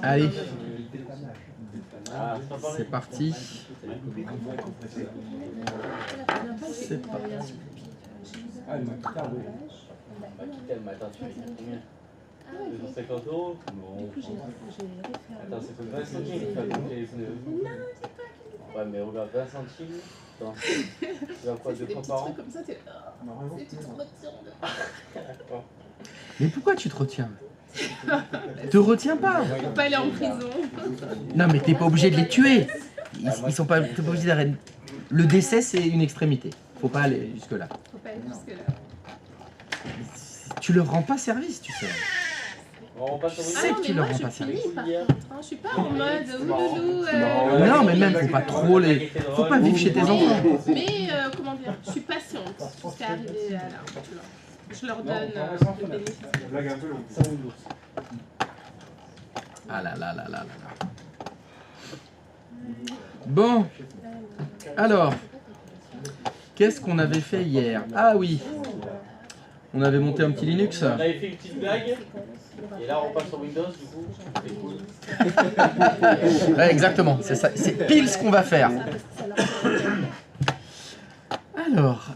Allez, c'est parti. C'est parti. Ah, le Makita, oui. Makita, le matin, tu payes combien 250 €? Non. Attends, ça coûte 20 centimes. Ouais, mais regarde, 20 centimes. Attends. Tu vas quoi, 2 fois par an? Comme ça, c'est tu te retiens. Mais pourquoi tu te retiens? Te retiens pas. Faut pas aller en prison. Non, mais t'es pas obligé de les tuer. Ils sont pas, t'es pas obligé d'arrêter. Le décès, c'est une extrémité. Faut pas aller jusque-là. Faut pas aller jusque-là. Tu leur rends pas service, tu sais. Tu sais que tu leur rends pas service. Je suis pas en mode ouloulou. Non, mais même, faut pas trop les. Faut pas vivre chez tes enfants. Mais comment dire, je suis patiente jusqu'à arriver à là. Je leur donne le bénéfice. Blague un peu longue. Ah là là là là là là. Bon. Alors. Qu'est-ce qu'on avait fait hier? Ah oui. On avait monté un petit Linux. On avait fait une petite blague. Et là, on passe sur Windows, du coup. C'est cool. Ouais, exactement. C'est ça. C'est pile ce qu'on va faire. Alors,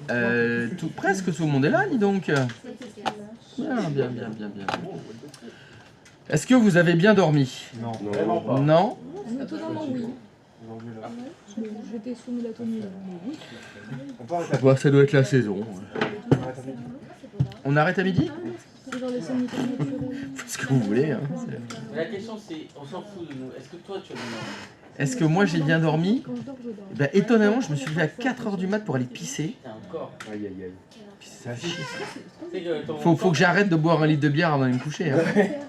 presque tout le monde est là, dis donc. Bien. Est-ce que vous avez bien dormi? Non. Vraiment pas. Non? Étonnamment, oui. J'étais sous l'atonie. On peut arrêter. Bon, ça doit être la saison. On arrête à midi? C'est genre les sanitaires naturels. Faites ce que vous voulez. Hein. La question, c'est, on s'en fout de nous. Est-ce que toi, tu as bien dormi? Est-ce que moi j'ai bien dormi? Quand je dors, je dors. Ben, étonnamment, je me suis levé à 4 h du mat pour aller pisser. T'as encore. Aïe aïe aïe. Ça chie. Tu sais que ton Faut que j'arrête de boire 1 litre de bière avant d'aller me coucher. Hein.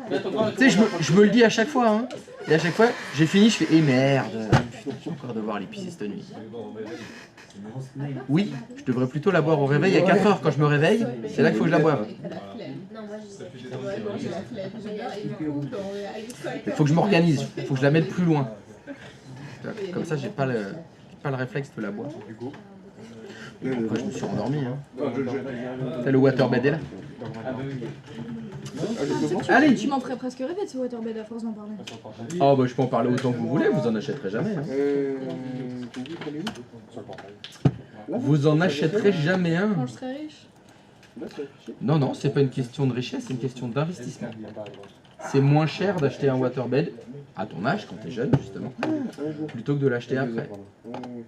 Là, ton corps, Tu sais, je me le dis à chaque fois. Hein. Et à chaque fois, j'ai fini, je fais eh merde, putain, je vais encore devoir aller pisser cette nuit. Oui, je devrais plutôt la boire au réveil à 4 h quand je me réveille. C'est là qu'il faut que je la boive. Il faut que je m'organise, il faut que je la mette plus loin. Comme ça, j'ai pas le réflexe de la boire. Après, je me suis endormi. Hein. T'as le waterbed est là. Allez. Tu m'en ferais presque rêver de ce waterbed à force d'en parler. Oh bah je peux en parler autant que vous voulez, vous en achèterez jamais. Hein. Vous en achèterez jamais un. Quand je serai riche. Non, c'est pas une question de richesse, c'est une question d'investissement. C'est moins cher d'acheter un waterbed à ton âge, quand t'es jeune justement, plutôt que de l'acheter après.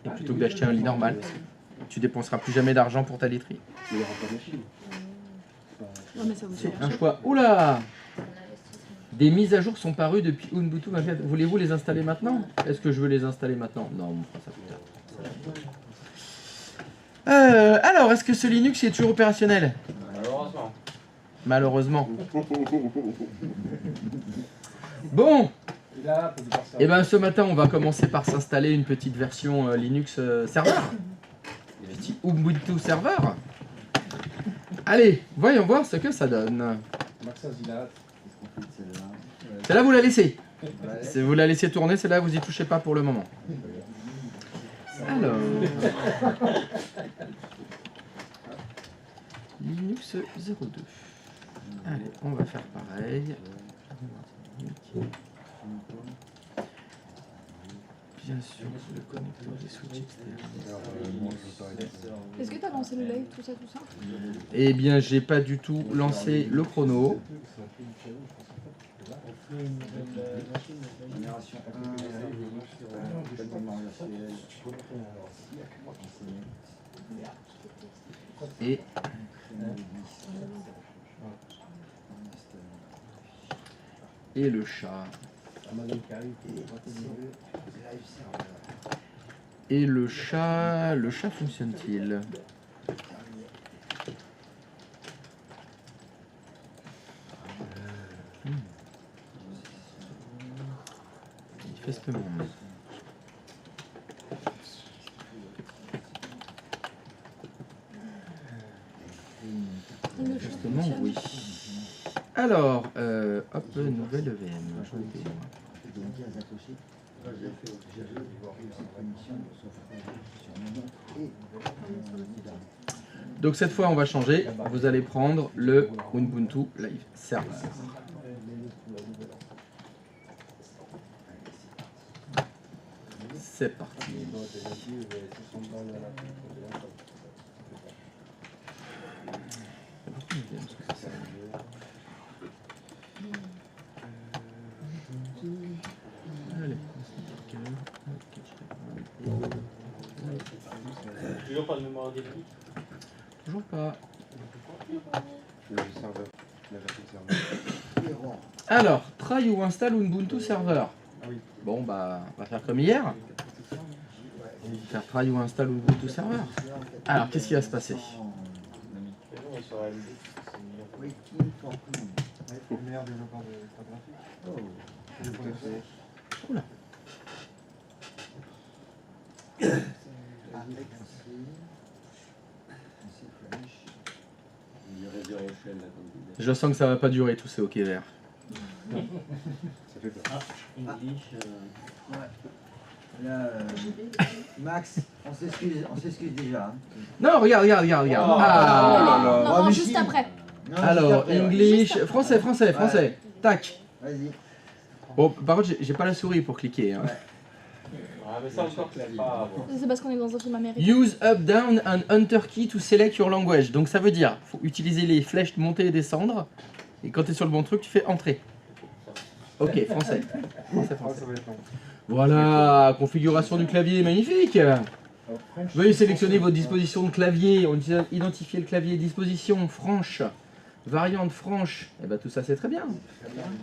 Et plutôt que d'acheter un lit normal. Tu dépenseras plus jamais d'argent pour ta literie. Non, mais ça vous C'est un choix. Oula! Des mises à jour sont parues depuis Ubuntu 24. Voulez-vous les installer maintenant? Est-ce que je veux les installer maintenant? Non, on fera ça plus tard. Alors, est-ce que ce Linux est toujours opérationnel? Malheureusement. Bon. Et bien ce matin, on va commencer par s'installer une petite version Linux serveur. Un petit Ubuntu serveur. Allez, voyons voir ce que ça donne. Celle-là, vous la laissez. Si vous la laissez tourner, celle-là, vous y touchez pas pour le moment. Alors. Linux 02. Allez, on va faire pareil. Bien sûr, le connecteur des switches externes. Est-ce que tu as lancé le live, tout ça? Eh bien, j'ai pas du tout lancé le chrono. Et le chat. Et le chat fonctionne-t-il? Il fait ce que l'on met. Justement, oui. Alors, hop, nouvelle EVM. Donc cette fois, on va changer. Vous allez prendre le Ubuntu Live Server. C'est parti. Allez. Toujours pas de mémoire débit. Toujours pas. Le serveur. La version serveur. Alors, try ou install Ubuntu Server. Ah oui. Bon, bah, on va faire comme hier. Faire try ou install Ubuntu Server. Alors, qu'est-ce qui va se passer? Mais non, on sera réalisé. Ouais, le meilleur développeur de graphique. Je le connais. Oula. Je sens que ça va pas durer tous ces hockey verts. Ça fait peur. English. Là, Max, on s'excuse déjà. Hein. Non, regarde. Oh. Ah. Non, Oh, non, mais juste si. après. Non, Alors, juste après, ouais. English, français. Tac. Vas-y. Bon, par contre, j'ai pas la souris pour cliquer. Hein. Ah, mais ça encore, c'est pas. Bon. C'est parce qu'on est dans un film américain. Use up, down and enter key to select your language. Donc ça veut dire, faut utiliser les flèches monter et descendre. Et quand tu es sur le bon truc, tu fais entrer. Ok, français. Ah, ça va être long. Voilà, configuration du clavier, magnifique. Veuillez sélectionner votre disposition de clavier. On dit identifier le clavier disposition franche, variante franche. Et ben tout ça c'est très bien.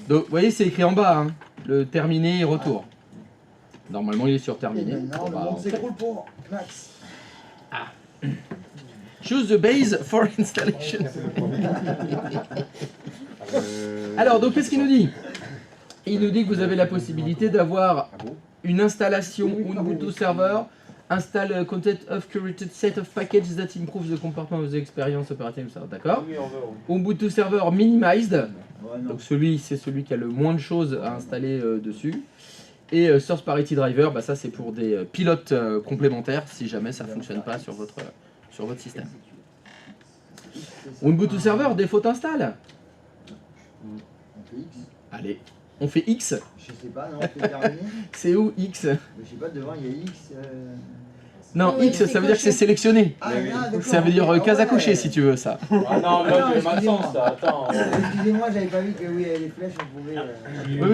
Donc vous voyez c'est écrit en bas, hein, le terminé et retour. Normalement il est sur Et terminé. maintenant, Bon, le bah, monde on fait. s'écroule pour Max. Choose the base for installation. Alors donc qu'est-ce qu'il nous dit? Il nous dit que vous avez la possibilité d'avoir Ah bon? une installation Ubuntu Server, install a content of curated set of packages that improves the comportment of the experience operating server, d'accord? Oui, on veut. Ubuntu Server minimized, Ouais, non. donc c'est celui qui a le moins de choses à installer dessus. Et Source Parity Driver, bah ça c'est pour des pilotes complémentaires si jamais ça fonctionne pas sur votre système. Ubuntu Server, défaut install. On fait X. Allez, on fait X. Je sais pas, non, on fait terminer. C'est où X? Mais je sais pas, devant il y a X. Non, Oui, X c'est ça veut dire que c'est coché. sélectionné. Ah, d'accord. Ça veut dire case à ouais. cocher si tu veux ça. Ah non, mais Ah non, là, j'ai ma excusez-moi. sens, ça. Attends. Excusez-moi, j'avais pas vu que oui, il y avait les flèches, on pouvait.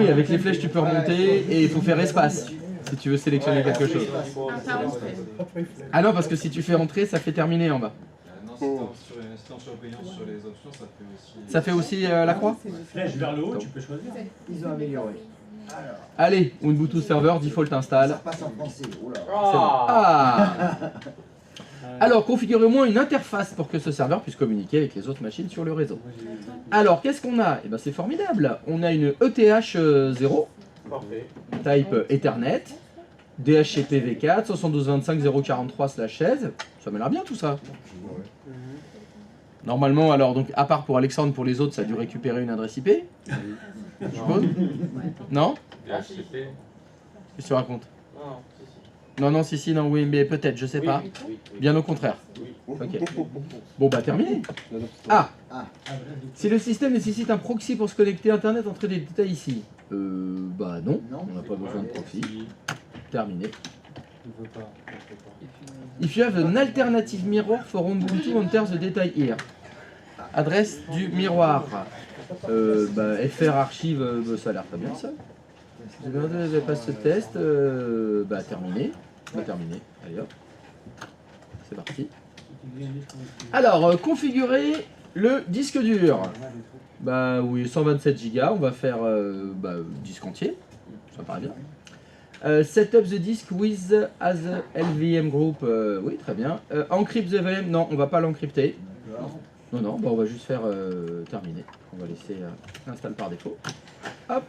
Oui, avec les flèches tu peux remonter et il faut faire espace si tu veux sélectionner quelque chose. Ah, pas entrée. Ah non, parce que si tu fais entrer, ça fait terminer en bas. Non, si t'es en surveillant sur les options, ça fait aussi. Ça fait aussi la croix? Flèche vers le haut, tu peux choisir. Ils ont amélioré. Alors, Allez, Ubuntu Server, default ça install. repasse en français. Oh là. C'est bon. Ah. Alors, configurez-moi une interface pour que ce serveur puisse communiquer avec les autres machines sur le réseau. Alors, qu'est-ce qu'on a? Eh ben, c'est formidable. On a une ETH0, Parfait. type Ethernet, DHCP v4, 7225.043/16. Ça m'a l'air bien tout ça. Normalement, alors, donc, à part pour Alexandre, pour les autres, ça a dû récupérer une adresse IP. Je suppose. Non? DHCP. Qu'est-ce que tu racontes? Non, si, si. Non, oui, mais peut-être, je sais pas. Oui, oui. Bien au contraire. Oui. Ok. Bon, bah, terminé. Ah! Si le système nécessite un proxy pour se connecter à Internet, entrez des détails ici. Bah non, Non. on n'a pas besoin de proxy. Terminé. Il veut pas. If you have an alternative mirror for Ubuntu, enter the detail here. Adresse du miroir. Bah, FR archive, bah, ça a l'air très bien ça. Si vous n'avez pas ce test, bah terminé. Bah terminé. Allez hop. C'est parti. Alors, configurer le disque dur. Bah oui, 127 Go, on va faire bah, disque entier. Ça me paraît bien. Set up the disk with as LVM group. Oui, très bien. Encrypt the VM. Non, on va pas l'encrypter. D'accord. Non, bah, on va juste faire terminer. On va laisser install par défaut. Hop.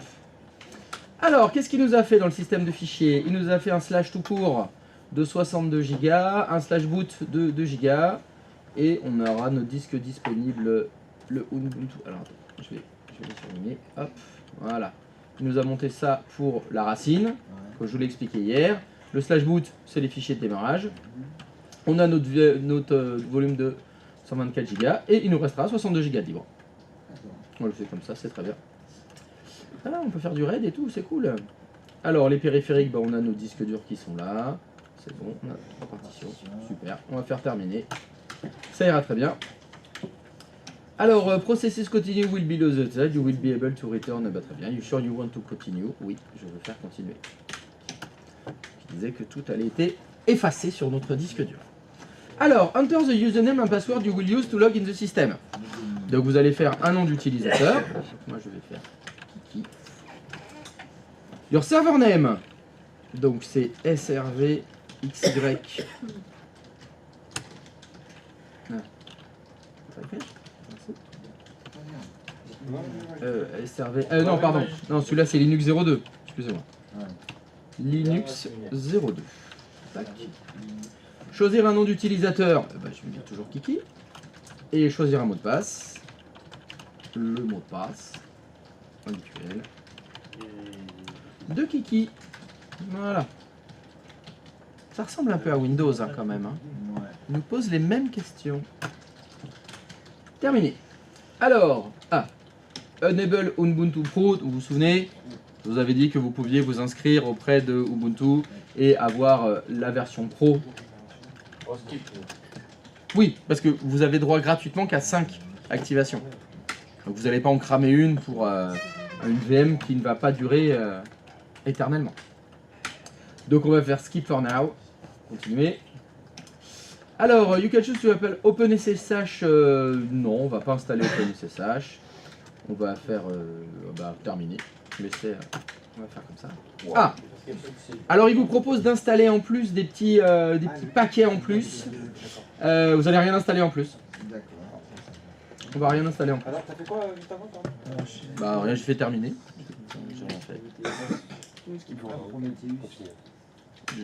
Alors, qu'est-ce qu'il nous a fait dans le système de fichiers? Il nous a fait un slash tout court de 62 Go, un slash boot de 2 Go, et on aura notre disque disponible, le Ubuntu. Alors, attends, je vais le surligner. Hop, voilà. Il nous a monté ça pour la racine, comme je vous l'ai expliqué hier. Le slash boot, c'est les fichiers de démarrage. On a notre volume de 124 Go, et il nous restera 62 Go de libre. On le fait comme ça, c'est très bien. Ah, on peut faire du RAID et tout, c'est cool. Alors, les périphériques, bah, on a nos disques durs qui sont là. C'est bon, on a 3 partitions. Super, on va faire terminer. Ça ira très bien. Alors, processus continue will be loaded. You will be able to return. Bah, très bien. You sure you want to continue? Oui, je veux faire continuer. Je disais que tout allait être effacé sur notre disque dur. Alors, enter the username and password you will use to log in the system. Donc, vous allez faire un nom d'utilisateur. Moi, je vais faire Kiki. Your server name. Donc, c'est SRV XY. SRV. Non, pardon. Non, celui-là, c'est Linux 02. Excusez-moi. Linux 02. Tac. Choisir un nom d'utilisateur. Bah, je vais dire toujours Kiki. Et choisir un mot de passe. Le mot de passe habituel de Kiki. Voilà. Ça ressemble un peu à Windows hein, quand même. Hein. Il nous pose les mêmes questions. Terminé. Alors, Enable Ubuntu Pro, vous vous souvenez, je vous avais dit que vous pouviez vous inscrire auprès de Ubuntu et avoir la version Pro. Oui, parce que vous avez droit gratuitement qu'à 5 activations. Donc vous n'allez pas en cramer une pour une VM qui ne va pas durer éternellement. Donc on va faire skip for now. Continuer. Alors, you can choose to appelle OpenSSH. Non, on va pas installer OpenSSH. On va faire terminer. Mais on va faire comme ça. Ah. Alors il vous propose d'installer en plus des petits paquets en plus. Vous n'allez rien installer en plus. On va rien installer en plus. Alors, t'as fait quoi juste avant toi? Bah rien, je fais terminer. J'ai rien fait.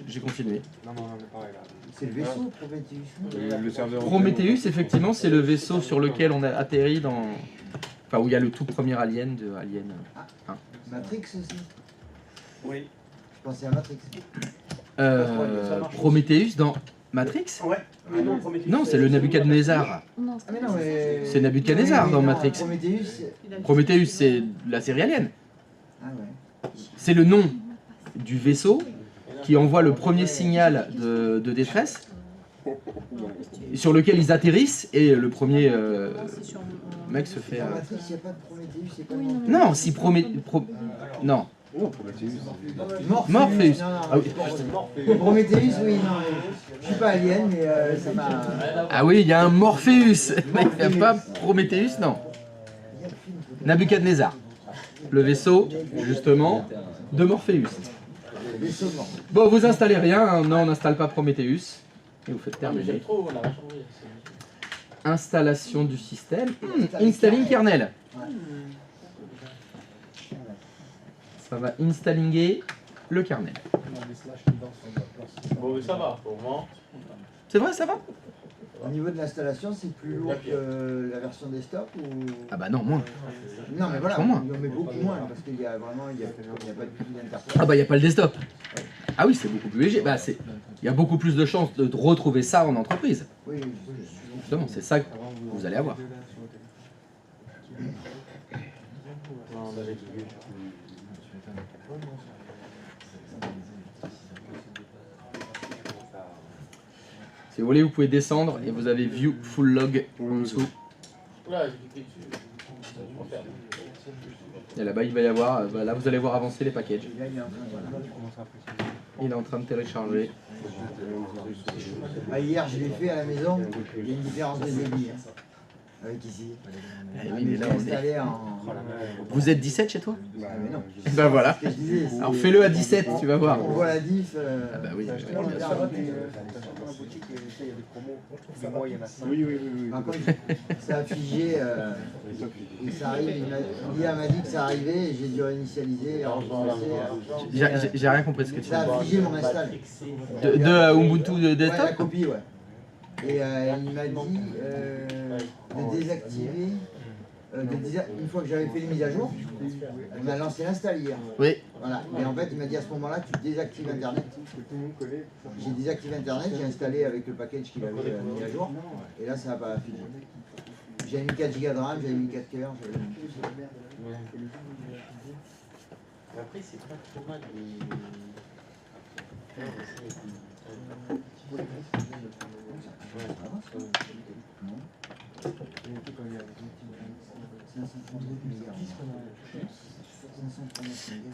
J'ai continué. Non, mais pareil là. C'est le vaisseau, Prometheus. Le serveur. Prometheus, effectivement, c'est le vaisseau sur lequel on a atterri dans. Enfin, où il y a le tout premier Alien de Alien 1. Matrix aussi. Oui. Je pensais à Matrix. Prometheus dans Matrix? Ouais. Mais non, Prometheus. Non, c'est le Nabucodonosor. Non, Ah mais non, mais... C'est Nabucodonosor dans Matrix. Prometheus, c'est la série Alien. Ah ouais. C'est le nom du vaisseau qui envoie le premier signal de détresse sur lequel ils atterrissent et le premier mec se fait... Dans Matrix, il n'y a pas de Prometheus, c'est pas Oui, le Non, si Non. Non, Prometheus. Morpheus. Non, non, Ah oui. Prometheus, oui, non. Je suis pas alien, mais ça m'a... Ah oui, il y a un Morpheus. Mais il n'y a pas Prometheus, non. Nabucodonosor. Le vaisseau, justement, de Morpheus. Bon, vous installez rien, hein. Non, on n'installe pas Prometheus. Et vous faites terminer. Installation du système. Installing kernel. Ça va installinger le kernel. Bon, mais ça va, pour moi. C'est vrai, ça va? Au niveau de l'installation, c'est plus lourd que la version desktop ou... Ah bah non, moins. Non, mais voilà, Pour moi. on met beaucoup moins parce qu'il y a vraiment, il y a pas d'interface. Ah bah il n'y a pas le desktop. Ah oui, c'est beaucoup plus léger. Bah il y a beaucoup plus de chances de retrouver ça en entreprise. Oui, Justement, c'est ça que vous allez avoir. Si vous voulez, vous pouvez descendre et vous avez View Full Log en dessous. Et là-bas, il va y avoir, là vous allez voir avancer les packages. Il est en train de télécharger. Ah, hier, je l'ai fait à la maison, il y a une différence de débit avec ici. Eh oui, mais là, on est... Installé en... Vous êtes 17 chez toi? Ah, mais non. Ben voilà. Ce que je disais, c'est- Alors fais-le à 17, tu vas voir. On voit la diff. Ah bah oui, ça, oui, je oui, pense bien bien. sûr. Mais moi, il y en a 5. Oui, oui, oui, oui. Par contre, ça a figé et ça arrive. L'IA m'a dit que ça arrivait et j'ai dû réinitialiser. J'ai rien compris de ce que tu Ça a figé mon install. De Ubuntu de Ouais, la desktop? copie, ouais. Et il m'a dit de désactiver. Une fois que j'avais fait les mises à jour, on a lancé l'install hier. Oui. Voilà. Et en fait, il m'a dit à ce moment-là, tu désactives Internet. J'ai désactivé Internet, j'ai installé avec le package qu'il avait mis à jour. Et là, ça n'a pas fini. J'avais mis 4 Go de RAM, j'avais mis 4 cœurs. Après, c'est pas trop mal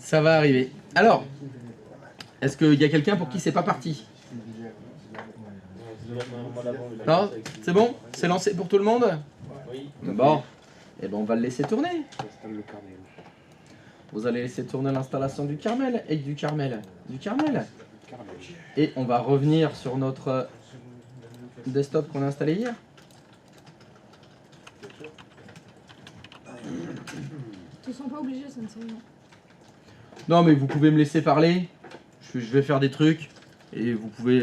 Ça va arriver. Alors, est-ce qu'il y a quelqu'un pour qui c'est pas parti? Non? C'est bon? C'est lancé pour tout le monde? Oui. Bon. Eh ben on va le laisser tourner. Vous allez laisser tourner l'installation du Carmel et du Carmel. Et on va revenir sur notre desktop qu'on a installé hier. Tu ne sens pas obligé, ça ne sert à rien. Non mais vous pouvez me laisser parler. Je vais faire des trucs. Et vous pouvez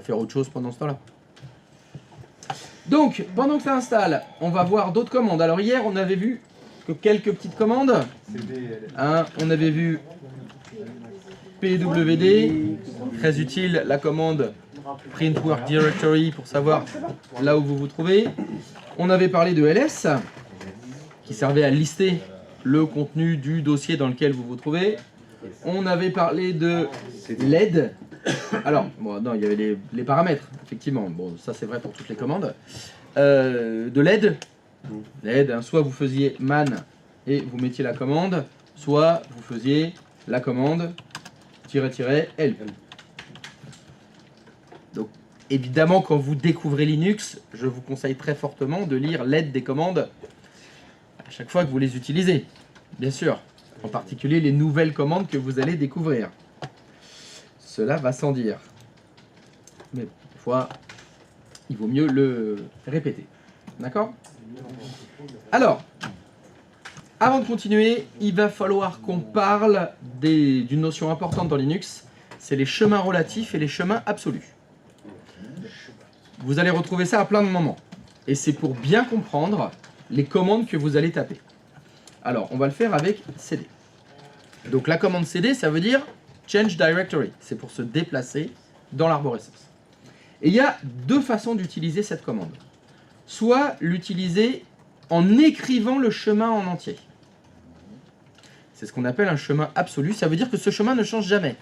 faire autre chose pendant ce temps-là. Donc, pendant que ça installe, on va voir d'autres commandes. Alors hier, on avait vu que quelques petites commandes. Hein, on avait vu PWD, très utile, la commande Print Work Directory pour savoir là où vous vous trouvez. On avait parlé de LS, qui servait à lister le contenu du dossier dans lequel vous vous trouvez. On avait parlé de LED. Alors, bon, non, il y avait les paramètres, effectivement. Bon, ça c'est vrai pour toutes les commandes. De LED. LED, hein, soit vous faisiez man et vous mettiez la commande, soit vous faisiez la commande --help. Donc, évidemment, quand vous découvrez Linux, je vous conseille très fortement de lire l'aide des commandes à chaque fois que vous les utilisez. Bien sûr, en particulier les nouvelles commandes que vous allez découvrir. Cela va sans dire. Mais des fois, il vaut mieux le répéter. D'accord? Alors, avant de continuer, il va falloir qu'on parle d'une notion importante dans Linux, c'est les chemins relatifs et les chemins absolus. Vous allez retrouver ça à plein de moments. Et c'est pour bien comprendre les commandes que vous allez taper. Alors, on va le faire avec cd. Donc la commande cd, ça veut dire change directory. C'est pour se déplacer dans l'arborescence. Et il y a deux façons d'utiliser cette commande. Soit l'utiliser en écrivant le chemin en entier. C'est ce qu'on appelle un chemin absolu. Ça veut dire que ce chemin ne change jamais.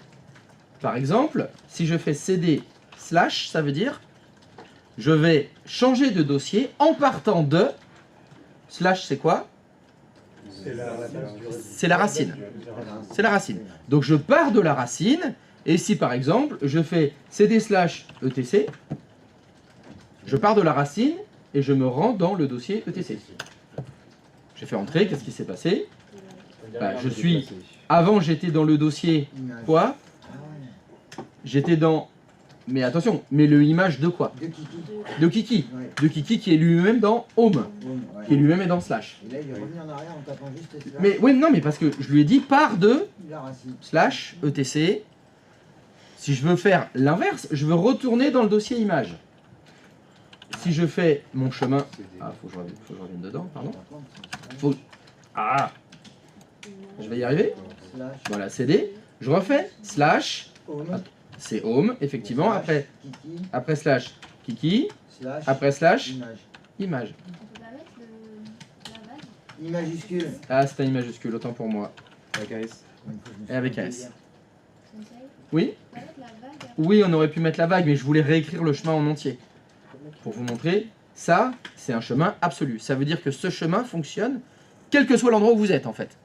Par exemple, si je fais cd /, ça veut dire je vais changer de dossier en partant de / c'est quoi? C'est la racine. C'est la racine. Donc je pars de la racine, et si par exemple je fais cd / etc, je pars de la racine et je me rends dans le dossier etc. J'ai fait entrer, qu'est-ce qui s'est passé? Je suis... Avant j'étais dans le dossier quoi? J'étais dans... Mais attention, mais le image de quoi? De Kiki. De Kiki qui est lui-même dans home. Qui lui-même est dans /. Et là, il est revenu en arrière en tapant juste /. Mais oui, non, mais parce que je lui ai dit part de La racine. / etc. Si je veux faire l'inverse, je veux retourner dans le dossier image. Si je fais mon chemin... Ah, faut que je revienne dedans, pardon. Ah, je vais y arriver. Voilà, cd. Je refais /. C'est home, effectivement. Après /, Kiki. Après /, image. I majuscule. Ah, c'est un I majuscule, autant pour moi. Avec un S. Et avec un S. Oui? Oui, on aurait pu mettre la vague, mais je voulais réécrire le chemin en entier. Pour vous montrer, ça, c'est un chemin absolu. Ça veut dire que ce chemin fonctionne, quel que soit l'endroit où vous êtes, en fait.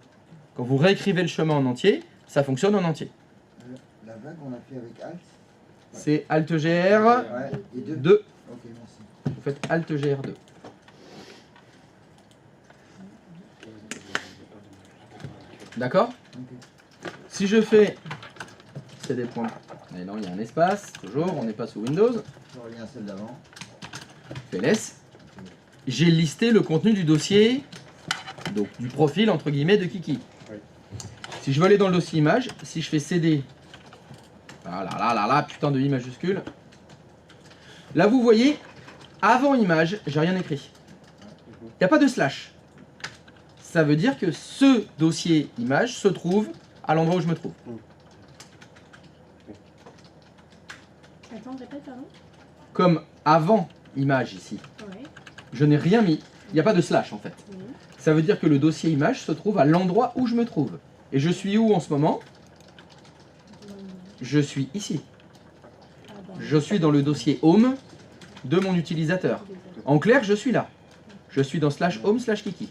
Quand vous réécrivez le chemin en entier, ça fonctionne en entier. La vague, on a fait avec Alt. C'est Alt-GR Ouais, et 2. Ok, merci. Vous faites Alt-GR2. D'accord? Si je fais cd. Et non, il y a un espace, toujours, on n'est pas sous Windows. Je reviens à celle d'avant. Fais ls. J'ai listé le contenu du dossier, donc du profil entre guillemets de Kiki. Oui. Si je veux aller dans le dossier image, si je fais cd, ah là, putain de i majuscule. Là vous voyez, avant image, j'ai rien écrit. Il n'y a pas de /. Ça veut dire que ce dossier image se trouve à l'endroit où je me trouve. Attends, répète, pardon. Comme avant image ici, Ouais. je n'ai rien mis. Il n'y a pas de / en fait. Ça veut dire que le dossier image se trouve à l'endroit où je me trouve. Et je suis où en ce moment? Je suis ici. Je suis dans le dossier home de mon utilisateur. En clair, je suis là. Je suis dans /home/kiki.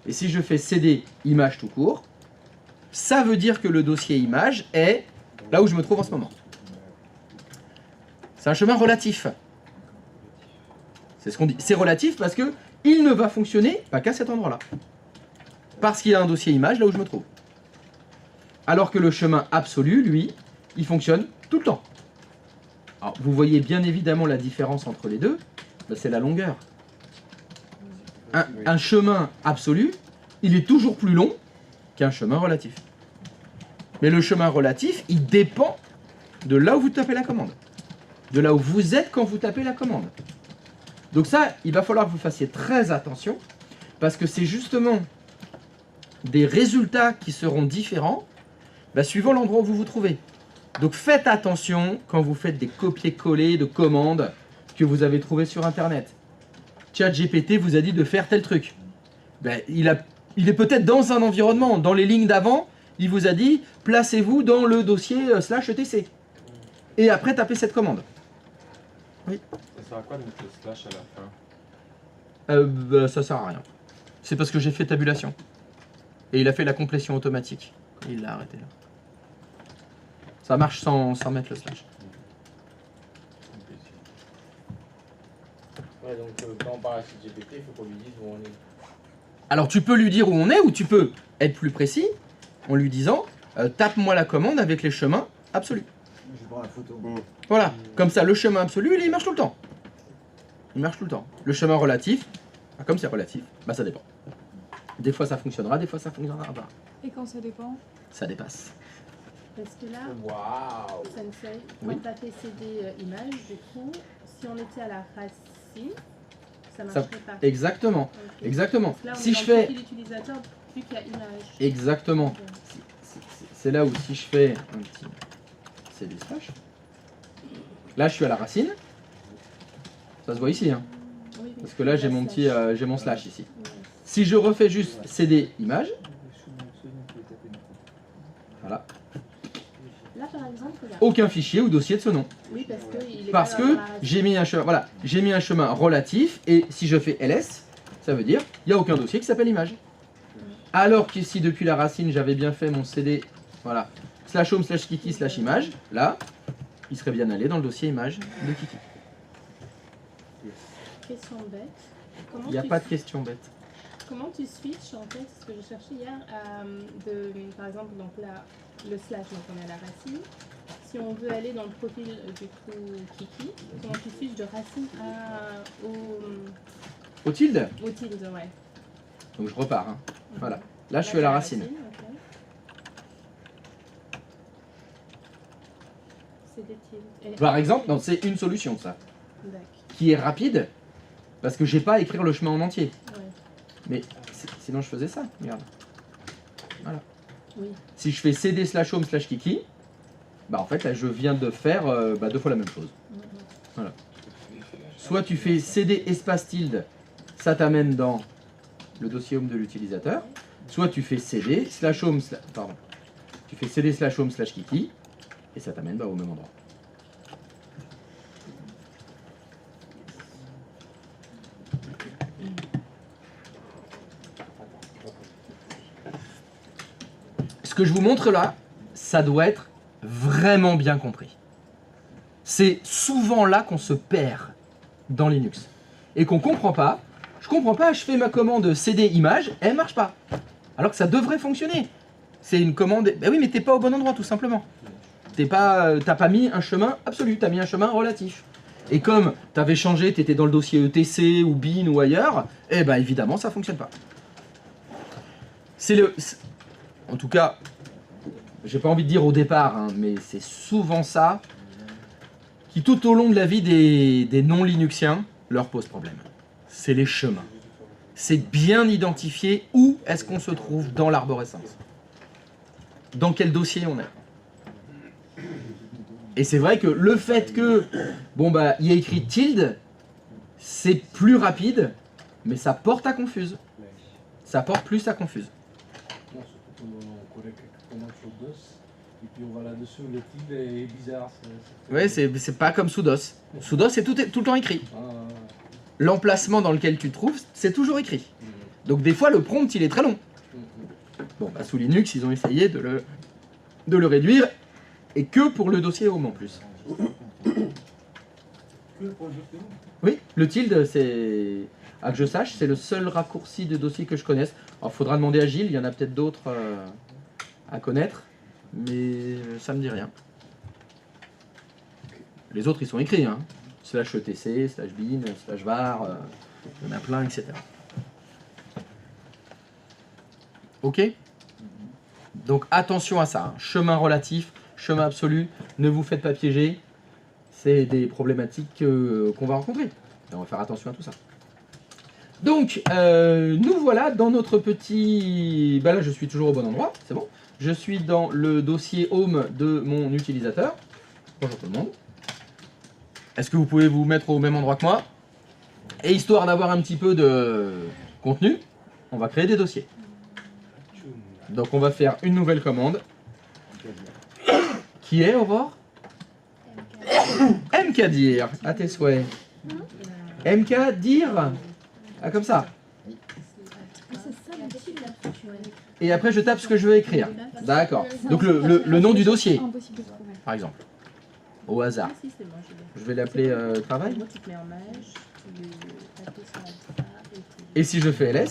Et si je fais cd image tout court, ça veut dire que le dossier image est là où je me trouve en ce moment. C'est un chemin relatif. C'est ce qu'on dit. C'est relatif parce que il ne va fonctionner pas qu'à cet endroit-là. Parce qu'il y a un dossier image là où je me trouve. Alors que le chemin absolu, lui, il fonctionne tout le temps. Alors, vous voyez bien évidemment la différence entre les deux, ben, c'est la longueur. Un chemin absolu, il est toujours plus long qu'un chemin relatif. Mais le chemin relatif, il dépend de là où vous tapez la commande. De là où vous êtes quand vous tapez la commande. Donc ça, il va falloir que vous fassiez très attention, parce que c'est justement des résultats qui seront différents ben, suivant l'endroit où vous vous trouvez. Donc faites attention quand vous faites des copier-coller de commandes que vous avez trouvées sur Internet. ChatGPT vous a dit de faire tel truc. Ben, il est peut-être dans un environnement. Dans les lignes d'avant, il vous a dit placez-vous dans le dossier /etc. Et après tapez cette commande. Oui. Ça sert à quoi de mettre le slash à la fin? Ben, ça sert à rien. C'est parce que j'ai fait tabulation. Et il a fait la complétion automatique. Il l'a arrêté là. Ça marche sans mettre le slash. Ouais, donc quand on parle à ChatGPT, il faut qu'on lui dise où on est. Alors tu peux lui dire où on est, ou tu peux être plus précis en lui disant tape-moi la commande avec les chemins absolus. Je prends la photo. Voilà, comme ça le chemin absolu il marche tout le temps. Il marche tout le temps. Le chemin relatif, comme c'est relatif, bah ça dépend. Des fois ça fonctionnera, des fois ça fonctionnera pas. Et quand ça dépend? Ça dépasse. Parce que là, Waouh! Sensei, Oui. quand tu as fait CD image, du coup, si on était à la racine, ça Ça- marcherait pas. Exactement, Ok. exactement. Parce que là, on Si est je dans le fais... profil utilisateur, vu qu'il y a image. Exactement. Ok. C'est là où si je fais un petit CD slash, là je suis à la racine. Ça se voit ici, hein, Oui, oui. parce que là j'ai La mon slash. petit, j'ai mon slash ici. Ouais. Si je refais juste CD image, voilà, Là, par exemple, regarde. aucun fichier ou dossier de ce nom. Oui, parce que il est Parce pas que dans la racine. j'ai mis un chemin, voilà, j'ai mis un chemin relatif et si je fais ls, ça veut dire il n'y a aucun dossier qui s'appelle image. Alors que si depuis la racine j'avais bien fait mon CD, voilà, /home/kiki/image, là, il serait bien allé dans le dossier image de Kiki. Question bête. Comment Il n'y a tu pas de question bête. Comment tu switches en fait, ce que j'ai cherché hier, par exemple, donc là, le slash, donc on est à la racine. Si on veut aller dans le profil du coup Kiki, comment tu switches de racine Au tilde, au tilde, ouais. donc je repars. Hein. Voilà, là je Là, suis à la racine. ok. C'est des tildes. Et- Par exemple, non, c'est une solution ça, D'accord, qui est rapide, parce que j'ai pas à écrire le chemin en entier. ouais. Mais sinon je faisais ça, regarde. Oui. Si je fais cd/home/kiki, bah en fait là je viens de faire deux fois la même chose. Voilà. Soit tu fais cd espace tilde, ça t'amène dans le dossier home de l'utilisateur. Soit tu fais cd/home, pardon, tu fais cd/home/kiki et ça t'amène au même endroit. Ce que je vous montre là, ça doit être vraiment bien compris. C'est souvent là qu'on se perd dans Linux. Et qu'on comprend pas. Je comprends pas, je fais ma commande cd image, elle marche pas. Alors que ça devrait fonctionner. C'est une commande. Ben oui, mais t'es pas au bon endroit tout simplement. T'as pas mis un chemin absolu, t'as mis un chemin relatif. Et comme t'avais changé, t'étais dans le dossier ETC ou bin ou ailleurs, eh ben évidemment ça fonctionne pas. En tout cas, j'ai pas envie de dire au départ, hein, mais c'est souvent ça qui tout au long de la vie des non-linuxiens leur pose problème. C'est les chemins. C'est bien identifier où est-ce qu'on se trouve dans l'arborescence. Dans quel dossier on est. Et c'est vrai que le fait que, il y a écrit tilde, c'est plus rapide, mais ça porte à confuse. Ça porte plus à confuse. Non, surtout quand on sur DOS. Et puis on va là-dessus, le titre est bizarre. Oui, c'est pas comme sous DOS. Sous DOS, c'est tout le temps écrit. L'emplacement dans lequel tu te trouves, c'est toujours écrit. Donc des fois, le prompt, il est très long. Bon, bah, sous Linux, ils ont essayé de le réduire, et que pour le dossier home en plus. Oui, le tilde, c'est... À que je sache, c'est le seul raccourci de dossier que je connaisse. Alors, faudra demander à Gilles, il y en a peut-être d'autres à connaître, mais ça me dit rien. Les autres, ils sont écrits, hein. /etc, /bin, /var, il y en a plein, etc. Ok? Donc attention à ça, hein. Chemin relatif, chemin absolu, ne vous faites pas piéger. C'est des problématiques qu'on va rencontrer. Et on va faire attention à tout ça. Donc, nous voilà dans notre petit... Bah là, je suis toujours au bon endroit, c'est bon. Je suis dans le dossier home de mon utilisateur. Bonjour tout le monde. Est-ce que vous pouvez vous mettre au même endroit que moi? Et histoire d'avoir un petit peu de contenu, on va créer des dossiers. Donc on va faire une nouvelle commande. Qui est, Aurore? MKDir, à tes souhaits. MKDir. Ah, comme ça. Et après je tape ce que je veux écrire. D'accord. Donc le nom du dossier, par exemple. Au hasard. Je vais l'appeler travail. Et si je fais ls,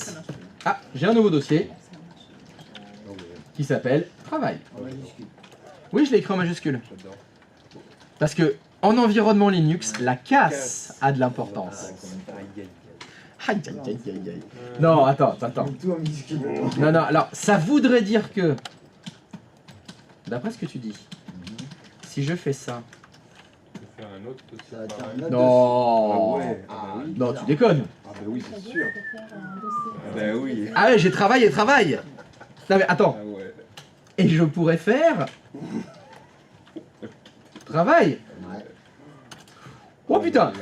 ah, j'ai un nouveau dossier qui s'appelle travail. Oui, je l'ai écrit en majuscule. Parce que en environnement Linux, la casse a de l'importance. Aïe, aïe, aïe, aïe, aïe. Non, attends. Non, alors, ça voudrait dire que, d'après ce que tu dis, si je fais ça... Non, non, tu déconnes. Ah bah oui, c'est sûr. Bah oui. Ah ouais, j'ai travail et travail. Non mais attends. Et je pourrais faire... Travail. Oh putain.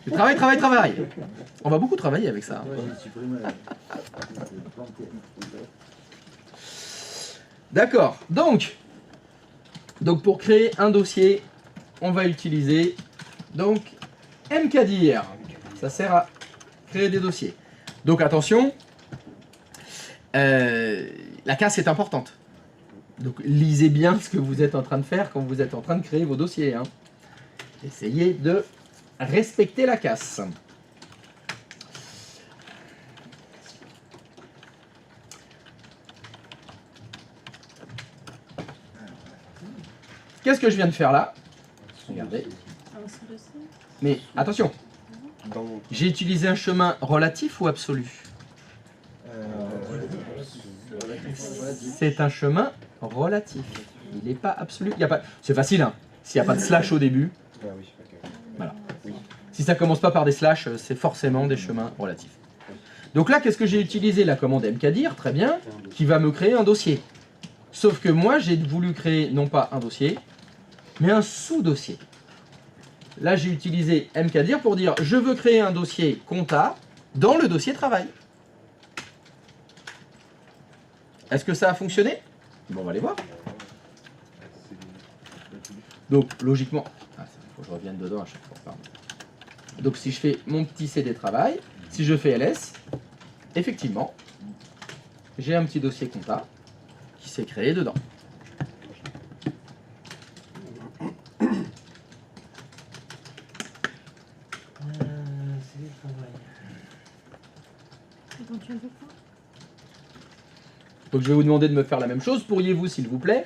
Travail. On va beaucoup travailler avec ça. D'accord. Donc pour créer un dossier, on va utiliser donc MKDir. Ça sert à créer des dossiers. Donc attention, la casse est importante. Donc lisez bien ce que vous êtes en train de faire quand vous êtes en train de créer vos dossiers. Hein. Essayez de respecter la casse. Qu'est-ce que je viens de faire là? Regardez. Mais attention, j'ai utilisé un chemin relatif ou absolu? C'est un chemin relatif. Il n'est pas absolu. C'est facile, hein. S'il n'y a pas de slash au début. Voilà. Si ça commence pas par des slash, c'est forcément des chemins relatifs. Donc là, qu'est-ce que j'ai utilisé? La commande mkdir, très bien, qui va me créer un dossier. Sauf que moi, j'ai voulu créer non pas un dossier, mais un sous-dossier. Là, j'ai utilisé mkdir pour dire je veux créer un dossier compta dans le dossier travail. Est-ce que ça a fonctionné? Bon, on va aller voir. Donc, logiquement... Ah, il faut que je revienne dedans à chaque fois, pardon. Donc, si je fais mon petit CD travail, si je fais ls, effectivement, j'ai un petit dossier compta qui s'est créé dedans. Donc je vais vous demander de me faire la même chose. Pourriez-vous, s'il vous plaît,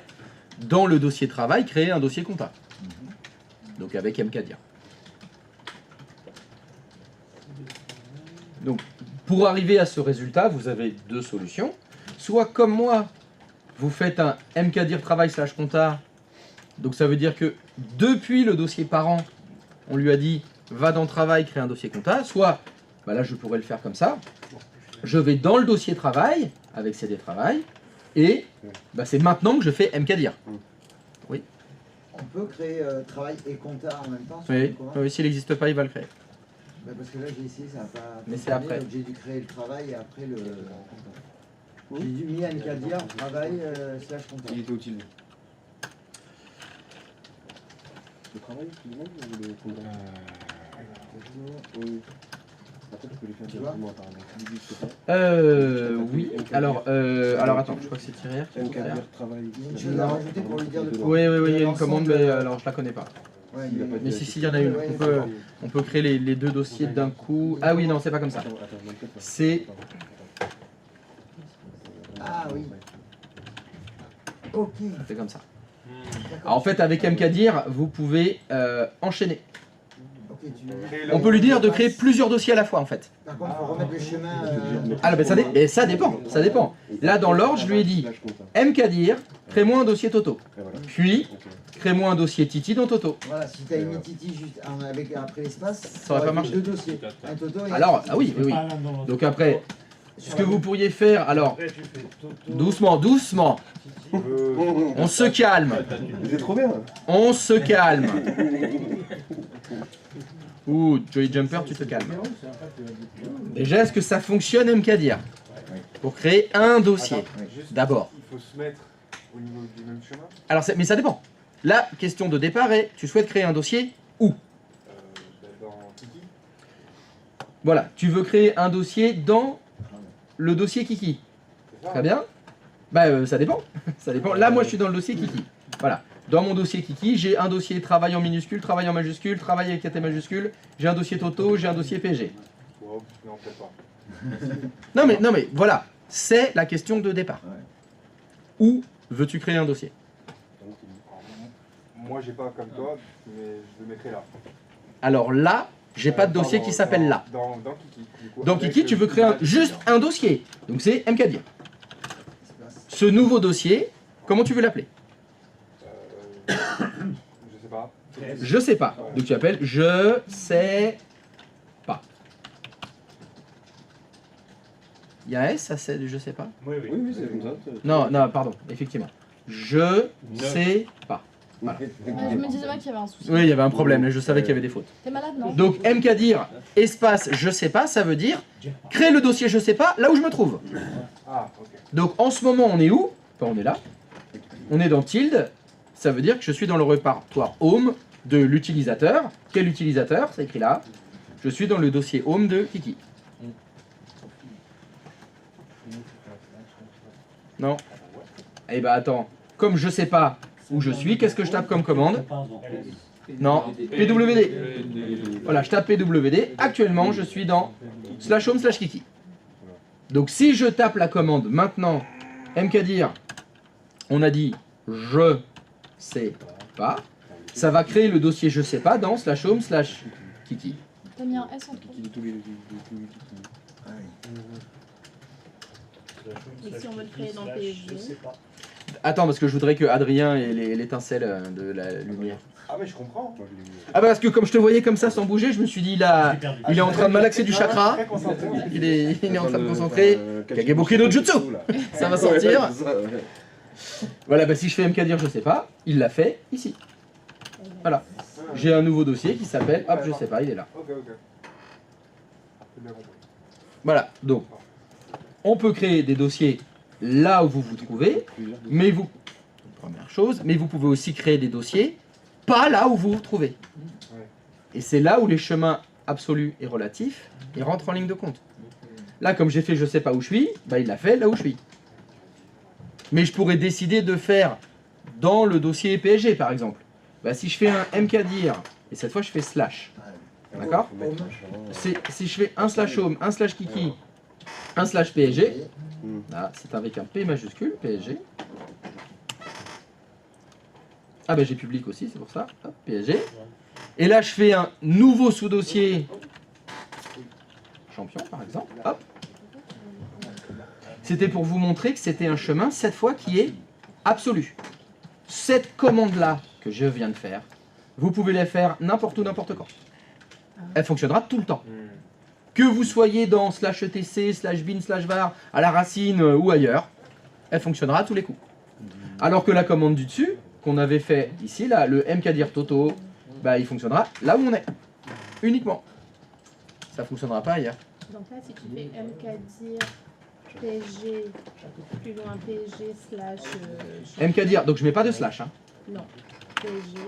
dans le dossier travail, créer un dossier compta? Donc avec mkdir. Donc pour arriver à ce résultat, vous avez deux solutions. Soit comme moi, vous faites un mkdir travail / compta. Donc ça veut dire que depuis le dossier parent, on lui a dit va dans travail, crée un dossier compta. Soit, bah là je pourrais le faire comme ça. Je vais dans le dossier travail, avec CD travail, et bah, c'est maintenant que je fais mkdir. Oui. On peut créer travail et compta en même temps? Oui, s'il n'existe pas, il va le créer. Bah parce que là j'ai essayé, ça n'a pas... Mais c'est après. Donc j'ai dû créer le travail et après le compta. J'ai mis MKDIR, travail, slash Il comptable. était utile. Le travail, excusez-moi, ou le comptable Oui. Après, tu peux lui faire directement apparemment. Tu lui dis que c'est pas. Oui. Alors attends, je crois que c'est Thierry qui faut faire. MKDIR travail. Il y a une chose à rajouter pour lui dire de Oui, il y a une commande, mais alors je la connais pas. Ouais, Il a pas Mais dit si, il y en a une. Ouais, On peut créer les deux dossiers d'un coup. Ah oui, non, c'est pas comme ça. Attends, non, peut-être pas. C'est. Ah oui. Ok. C'est comme ça. D'accord. Alors, en fait, avec MKDIR, vous pouvez enchaîner. Ok, On peut lui dire de créer plusieurs dossiers à la fois, en fait. Par contre, il faut remettre le chemin. Ah, ben ça dépend, ça dépend. Là, dans l'ordre, je lui ai dit MKDIR, crée-moi un dossier Toto. Et voilà. Puis, crée-moi un dossier Titi dans Toto. Voilà, si t'as mis Titi juste avec, après l'espace, Ça aurait pas marché. deux dossiers. Un Toto et Alors, ah oui. Donc après, ce que vous pourriez faire, alors, doucement, on se calme, C'est trop bien. on se calme. Ouh, Jolly Jumper, tu te calmes. Déjà, est-ce que ça fonctionne MKDIR? Pour créer un dossier, d'abord. Il faut se mettre au niveau du même chemin. Alors, mais ça dépend. La question de départ est, tu souhaites créer un dossier où? Dans Kiki. Voilà, tu veux créer un dossier dans le dossier Kiki. C'est ça. Très bien. Bah, ça dépend. Ça dépend. Là, moi, je suis dans le dossier Kiki. Voilà. Dans mon dossier Kiki, j'ai un dossier travail en minuscule, travail en majuscule, travail avec T majuscule, j'ai un dossier Toto, j'ai un dossier PG. Wow, non, peut-être pas. Non mais voilà, c'est la question de départ. Où veux-tu créer un dossier? Moi, j'ai pas comme toi, mais je le mettrai là. Alors là, j'ai pas de dossier qui s'appelle là. Dans Kiki. Du coup, Dans avec Kiki, le- tu veux créer juste un dossier. Donc c'est MKDIR. Ce nouveau dossier, comment tu veux l'appeler? Je sais pas. Je sais pas. Donc tu appelles je sais pas. Il y a un S, ça c'est du je sais pas? Oui, Oui, oui, c'est comme ça. Non, pardon, effectivement. Je sais pas. Voilà. Je me disais bien qu'il y avait un souci. Oui, il y avait un problème, là, je savais qu'il y avait des fautes. T'es malade, non? Donc MKDIR, espace je sais pas, ça veut dire créer le dossier je sais pas là où je me trouve. Ah, ok. Donc en ce moment on est où? Enfin on est là. On est dans tilde, ça veut dire que je suis dans le répertoire home de l'utilisateur. Quel utilisateur? C'est écrit là. Je suis dans le dossier home de Kiki. Non? Eh ben attends, comme je sais pas où je suis, qu'est-ce que je tape comme commande? Non, PWD. Voilà, je tape PWD. Actuellement, je suis dans /home /Kiki. Donc si je tape la commande maintenant, MKDIR, on a dit je sais pas, ça va créer le dossier je sais pas dans /home /Kiki. T'as mis un S entre Kiki de tous les Et si on veut le créer dans PSG? Attends, parce que je voudrais que Adrien ait l'étincelle de la lumière. Ah, mais je comprends. Ah bah parce que comme je te voyais comme ça sans bouger, je me suis dit là, il est en train de malaxer du chakra, Très concentré. il est en train de concentrer. Kageboki no Jutsu. Ça va sortir. Voilà, bah si je fais MKDIR je sais pas, il l'a fait ici. Voilà. J'ai un nouveau dossier qui s'appelle, hop je sais pas, il est là. Ok. C'est bien compris. Voilà, donc on peut créer des dossiers là où vous vous trouvez, mais vous, première chose, mais vous pouvez aussi créer des dossiers pas là où vous vous trouvez. Et c'est là où les chemins absolus et relatifs, ils rentrent en ligne de compte. Là, comme j'ai fait je sais pas où je suis, bah il l'a fait là où je suis. Mais je pourrais décider de faire dans le dossier PSG par exemple. Bah si je fais un MKDIR, et cette fois je fais slash, d'accord? Si je fais un /home, un /Kiki, un /PSG, là, c'est avec un P majuscule, PSG. Ah ben j'ai public aussi, c'est pour ça, hop, PSG. Et là je fais un nouveau sous-dossier champion par exemple, hop. C'était pour vous montrer que c'était un chemin, cette fois, qui est absolu. Cette commande-là que je viens de faire, vous pouvez la faire n'importe où, n'importe quand. Elle fonctionnera tout le temps. Que vous soyez dans /etc, /bin, /var, à la racine ou ailleurs, elle fonctionnera à tous les coups. Alors que la commande du dessus, qu'on avait fait ici, là, le MKDIR Toto, bah, il fonctionnera là où on est. Uniquement. Ça fonctionnera pas ailleurs. Donc là, si tu fais MKDIR PSG, plus loin PSG slash... MKDIR, donc je mets pas de slash. Hein. Non. PSG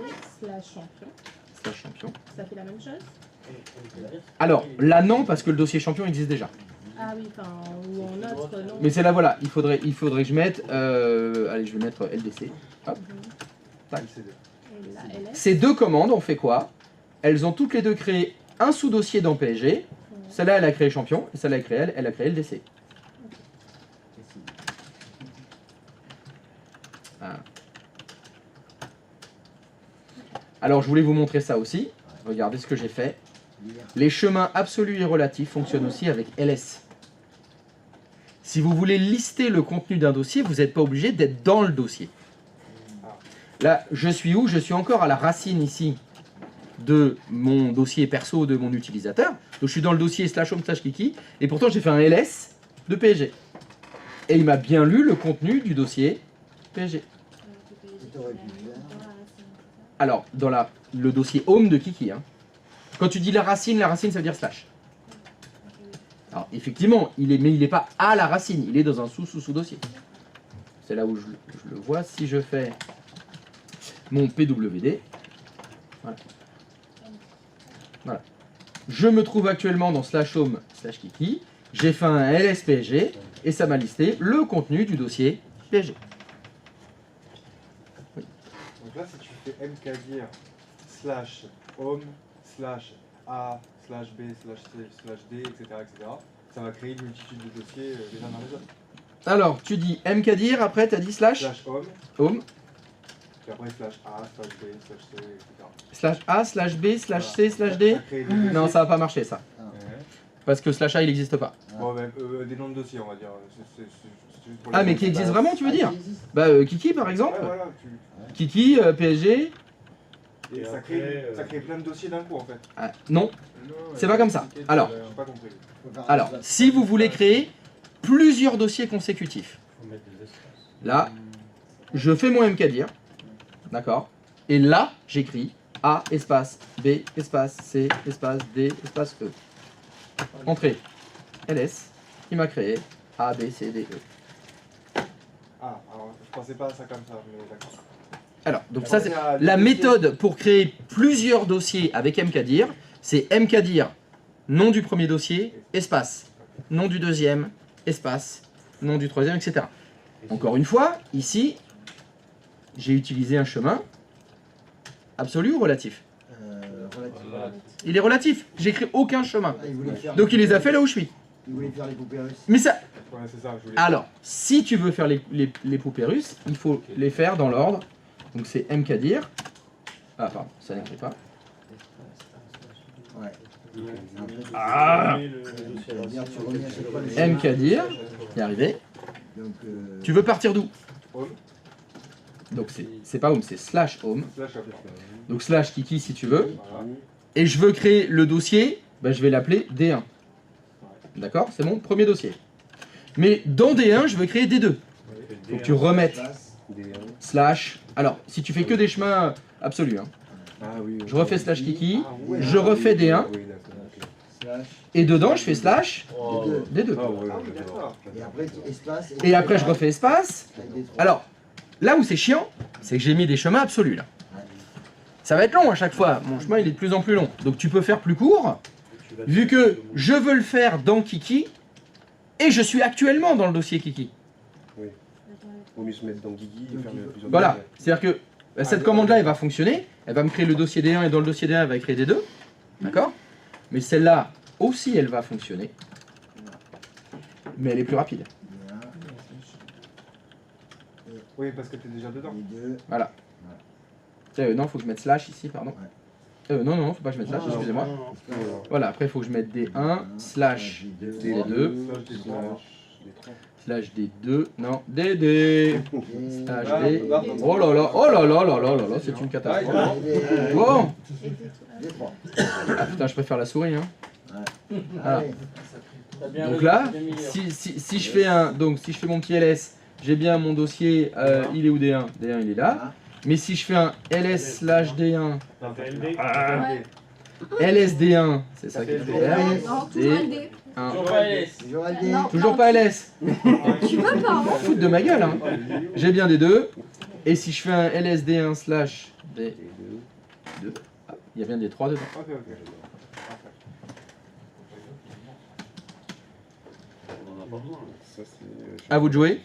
slash champion. Slash champion. Ça fait la même chose? Alors, là non, parce que le dossier champion existe déjà. Ah oui, enfin, ou en autre, non. Mais c'est là, voilà, il faudrait que je mette... allez, je vais mettre LDC. Hop. Tac. Et la LS. Ces deux commandes, on fait quoi? Elles ont toutes les deux créé un sous-dossier dans PSG. Celle-là, elle a créé champion, et celle-là, elle a créé LDC. Ah. Alors, je voulais vous montrer ça aussi. Regardez ce que j'ai fait. Les chemins absolus et relatifs fonctionnent aussi avec LS. Si vous voulez lister le contenu d'un dossier, vous n'êtes pas obligé d'être dans le dossier. Là, je suis où? Je suis encore à la racine ici de mon dossier perso de mon utilisateur. Donc je suis dans le dossier /home/kiki et pourtant j'ai fait un ls de PSG. Et il m'a bien lu le contenu du dossier PSG. Alors, dans le dossier home de Kiki, hein. Quand tu dis la racine ça veut dire slash. Alors effectivement, mais il n'est pas à la racine, il est dans un sous-dossier. C'est là où je le vois. Si je fais mon PWD, voilà. Voilà. Je me trouve actuellement dans /home/kiki, j'ai fait un LSPSG et ça m'a listé le contenu du dossier PSG. Oui. Donc là, si tu fais mkdir /home /a/b/b/c/d, etc., ça va créer une multitude de dossiers les uns dans les autres. Alors, tu dis mkdir, après tu as dit /home. Puis après /a/b/c, etc. /a/b/c/d. Non, ça va pas marcher ça. Parce que /a il n'existe pas. Bon, ben, des noms de dossiers, on va dire. Ah, mais qui existe vraiment, tu veux dire? Bah, Kiki par exemple. Ouais, voilà, Kiki, PSG. Et ça crée plein de dossiers d'un coup en fait. Ah, non, c'est pas comme ça. Alors, J'ai pas compris. si vous voulez créer plusieurs dossiers consécutifs, là, je fais mon mkdir, d'accord, et là, j'écris A, espace, B, espace, C, espace, D, espace, E. Entrée, LS, qui m'a créé A, B, C, D, E. Ah, alors je pensais pas à ça comme ça, mais d'accord. Alors, donc ça c'est la méthode pour créer plusieurs dossiers avec mkdir, c'est mkdir, nom du premier dossier, espace, nom du deuxième, espace, nom du troisième, etc. Encore une fois, ici, j'ai utilisé un chemin absolu ou relatif? Il est relatif, j'écris aucun chemin. Donc il les a fait là où je suis. Il voulait faire les poupées russes. Mais ça... Ouais, c'est ça, je voulais... Alors, si tu veux faire les poupées russes, il faut les faire dans l'ordre. Donc c'est mkdir. Ah pardon, ça n'écrit pas. Ouais. Ah mkdir, y est arrivé. Donc, Tu veux partir d'où? Home. Donc c'est pas home, c'est /home. Donc /kiki si tu veux. Voilà. Et je veux créer le dossier, bah, je vais l'appeler D1. D'accord? C'est mon premier dossier. Mais dans D1, je veux créer D2. Donc tu remettes /. Alors, si tu fais que des chemins absolus, hein. Je refais /kiki, je refais D1, et dedans je fais /D2. et après, espace. Et après je refais espace. Alors, là où c'est chiant, c'est que j'ai mis des chemins absolus là. Ça va être long à chaque fois, mon chemin il est de plus en plus long. Donc tu peux faire plus court, vu que je veux le faire dans Kiki, et je suis actuellement dans le dossier Kiki. Vaut mieux se mettre dans Guigui et faire plusieurs. Voilà, c'est-à-dire que cette commande-là, elle va fonctionner, elle va me créer le dossier D1 et dans le dossier D1, elle va créer D2, d'accord? Mais celle-là aussi, elle va fonctionner, mais elle est plus rapide. Oui, parce que t'es déjà dedans. Voilà. Non, il faut que je mette / ici, pardon. Non, faut pas que je mette /, excusez-moi. Voilà, après il faut que je mette D1, /D2, /D2, non, DD, /D. Oh là là, c'est une catastrophe. Bon. Ah putain, je préfère la souris, hein. Voilà. Donc là, si je fais mon petit ls, j'ai bien mon dossier, il est où D1? D1 il est là. Mais si je fais un ls/d1, LSD1, c'est ça qu'il faut faire. 1. Toujours pas LS. Toujours LD. Non. Toujours pas LS. Tu peux pas, hein. Foutre de ma gueule, hein. J'ai bien des 2. Et si je fais un LSD1 slash D2, il y a bien des 3 dedans. Ok, ok. On en a pas besoin. Ça, c'est. À vous de jouer.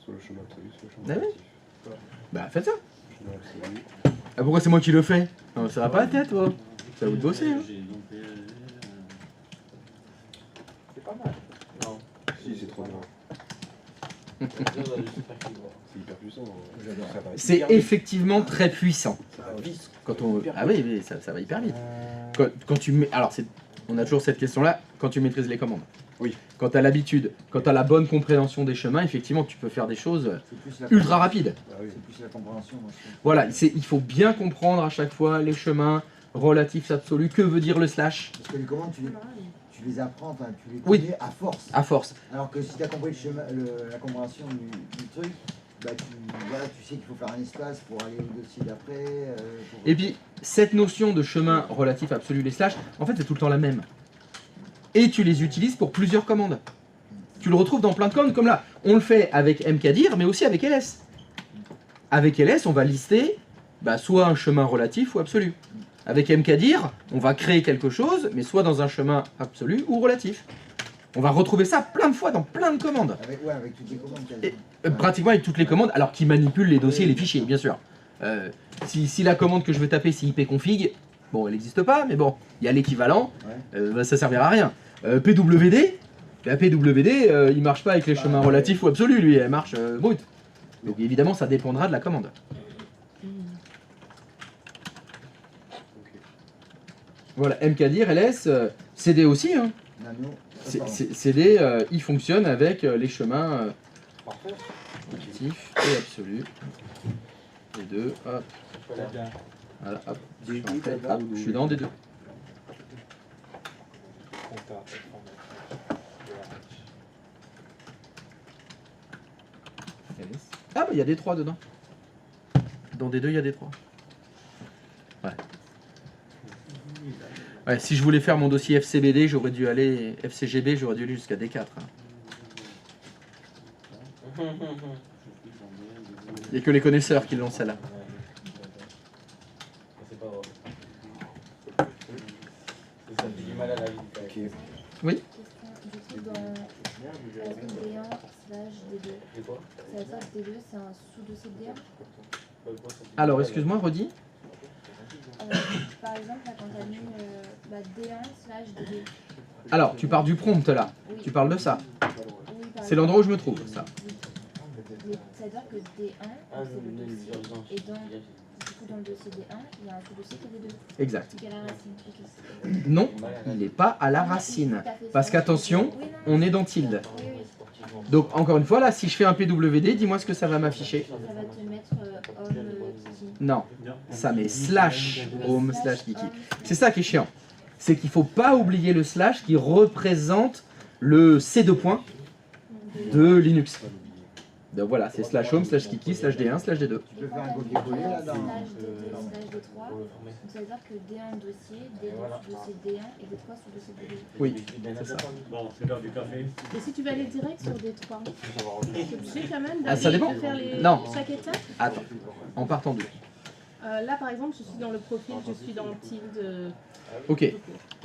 Soit le chemin absolu, soit le chemin Ah oui. relatif. Bah faites ça. Le chemin absolu. Ah, pourquoi c'est moi qui le fais? Non, ça va pas la tête, toi. C'est à vous de bosser, hein. C'est pas mal. Non. Si, c'est trop bien. C'est C'est hyper puissant. J'adore. Ça va C'est hyper vite. effectivement très puissant. Ça va vite. Quand on... Ah oui, mais ça va hyper vite. Quand tu mets... Alors, on a toujours cette question-là, quand tu maîtrises les commandes. Oui. Quand tu as l'habitude, quand tu as la bonne compréhension des chemins, effectivement, tu peux faire des choses C'est plus la ultra rapides. Ah oui. C'est plus la compréhension. Moi, je trouve. Voilà, il faut bien comprendre à chaque fois les chemins relatifs absolus. Que veut dire le slash? Parce que les commandes, tu les apprends, enfin, tu les Oui. connais à force. À force. Alors que si tu as compris la compréhension du truc, bah tu sais qu'il faut faire un espace pour aller au dossier d'après. Et puis, cette notion de chemin relatif absolu, les slash, en fait, c'est tout le temps la même. Et tu les utilises pour plusieurs commandes. Tu le retrouves dans plein de commandes, comme là. On le fait avec mkdir, mais aussi avec ls. Avec ls, on va lister soit un chemin relatif ou absolu. Avec mkdir, on va créer quelque chose, mais soit dans un chemin absolu ou relatif. On va retrouver ça plein de fois dans plein de commandes. Avec toutes les commandes. quasiment. Pratiquement avec toutes les commandes, alors qu'ils manipulent les dossiers et les fichiers, bien sûr. Si la commande que je veux taper, c'est ipconfig, bon, elle n'existe pas, mais bon, il y a l'équivalent, ça servira à rien. PWD, la PWD, il marche pas avec les chemins relatifs ou absolus, lui, elle marche brute. Donc évidemment, ça dépendra de la commande. Voilà, mkdir, ls, CD aussi, hein. Nano. CD, il fonctionne avec les chemins Parfait. relatifs et absolus. Les deux, hop, voilà, hop, je suis dans des deux. Ah bah il y a des 3 dedans. Dans des 2 il y a des 3. Ouais. Ouais, si je voulais faire mon dossier FCBD, j'aurais dû aller FCGB, j'aurais dû aller jusqu'à D4. Hein. Il n'y a que les connaisseurs qui l'ont celle-là. C'est pas vrai. Ça fait du mal à la vie. Oui. Du coup, dans D1 slash D2. C'est quoi? Ça veut dire que D2 c'est un sous-dossier de D1. Alors, excuse-moi, redis. Par exemple, là, quand tu as mis D1 slash D2. Alors, tu pars du prompt là. Oui. Tu parles de ça. Oui, par C'est l'endroit où je me trouve, ça. Mais ça veut dire que D1, c'est le dossier. Et dans le dossier D1, il y a un sous-dossier qui est D2. Exact. Qui est à la racine. Ok. Non, il n'est pas à la racine. Parce qu'attention, on est dans tilde. Oui, oui. Donc, encore une fois, là, si je fais un PWD, dis-moi ce que ça va m'afficher. Ça va te mettre home kiki. Non, ça met slash home slash kiki. C'est ça qui est chiant. C'est qu'il ne faut pas oublier le slash qui représente le C2 points de Linux. Donc voilà, c'est slash home slash kiki slash D1 slash D2. Tu peux faire un copier-coller là dans. Slash D2 slash D3. Donc ça veut dire que D1 dossier, D2 sous-dossier D1 et D3 sous-dossier D2. Oui, c'est ça. Bon, c'est l'heure du café. Et si tu vas aller direct sur D3, tu es obligé quand même Ah, ça d'aller dépend. faire Non. chaque étape. Attends, en partant d'où? Là par exemple, je suis dans le profil, je suis dans tilde. Ok,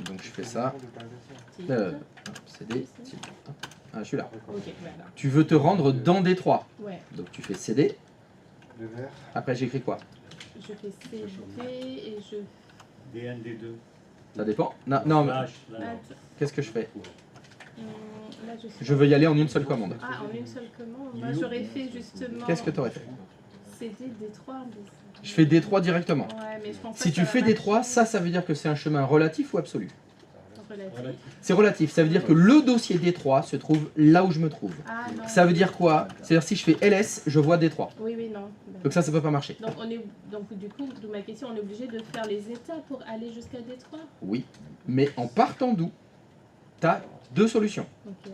donc je fais ça. Tilde. CD, tilde. Ah, je suis là. Ok, voilà. Tu veux te rendre dans D3. Ouais, Donc tu fais CD. Le vert. Après j'écris quoi? je fais CD et je. DN, D2. Ça dépend. Non, non, mais Attends, qu'est-ce que je fais? là je suis. Je veux y aller en une seule commande. Ah, en une seule commande. Moi j'aurais fait justement. Qu'est-ce que tu aurais fait? CD D3. Je fais D3 directement. Ouais, mais je pense pas Si que tu ça fais va D3, marcher. ça veut dire que c'est un chemin relatif ou absolu? Relatif. C'est relatif, ça veut dire que le dossier D3 se trouve là où je me trouve. Ah non. Ça veut dire quoi? C'est-à-dire si je fais LS, je vois D3. Oui, oui, non. Donc ça peut pas marcher. Donc du coup, d'où ma question, on est obligé de faire les étapes pour aller jusqu'à D3. Oui, mais en partant d'où? Tu as deux solutions. Ok.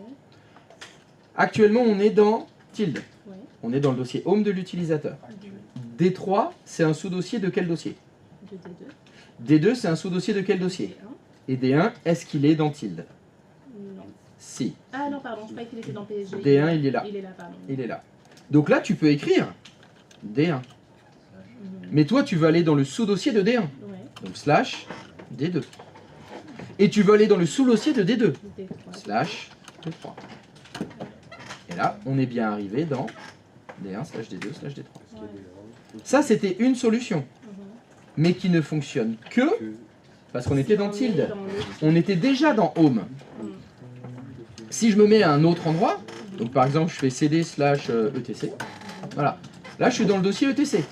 Actuellement, on est dans tilde. Ouais. On est dans le dossier home de l'utilisateur. D3, c'est un sous-dossier de quel dossier? De D2. D2, c'est un sous-dossier de quel dossier? D1. Et D1, est-ce qu'il est dans tilde? Si. Ah non, pardon, je croyais qu'il était dans PSG. D1, il est là. Il est là, pardon. Il est là. Donc là, tu peux écrire D1. Mais toi, tu veux aller dans le sous-dossier de D1. Ouais. Donc slash D2. Et tu veux aller dans le sous-dossier de D2. D3. Slash D3. Et là, on est bien arrivé dans D1 slash D2 slash D3. Ouais. Ça, c'était une solution. Mais qui ne fonctionne que parce qu'on était dans tilde. On était déjà dans home. Si je me mets à un autre endroit, donc par exemple je fais cd slash etc, voilà, là je suis dans le dossier etc.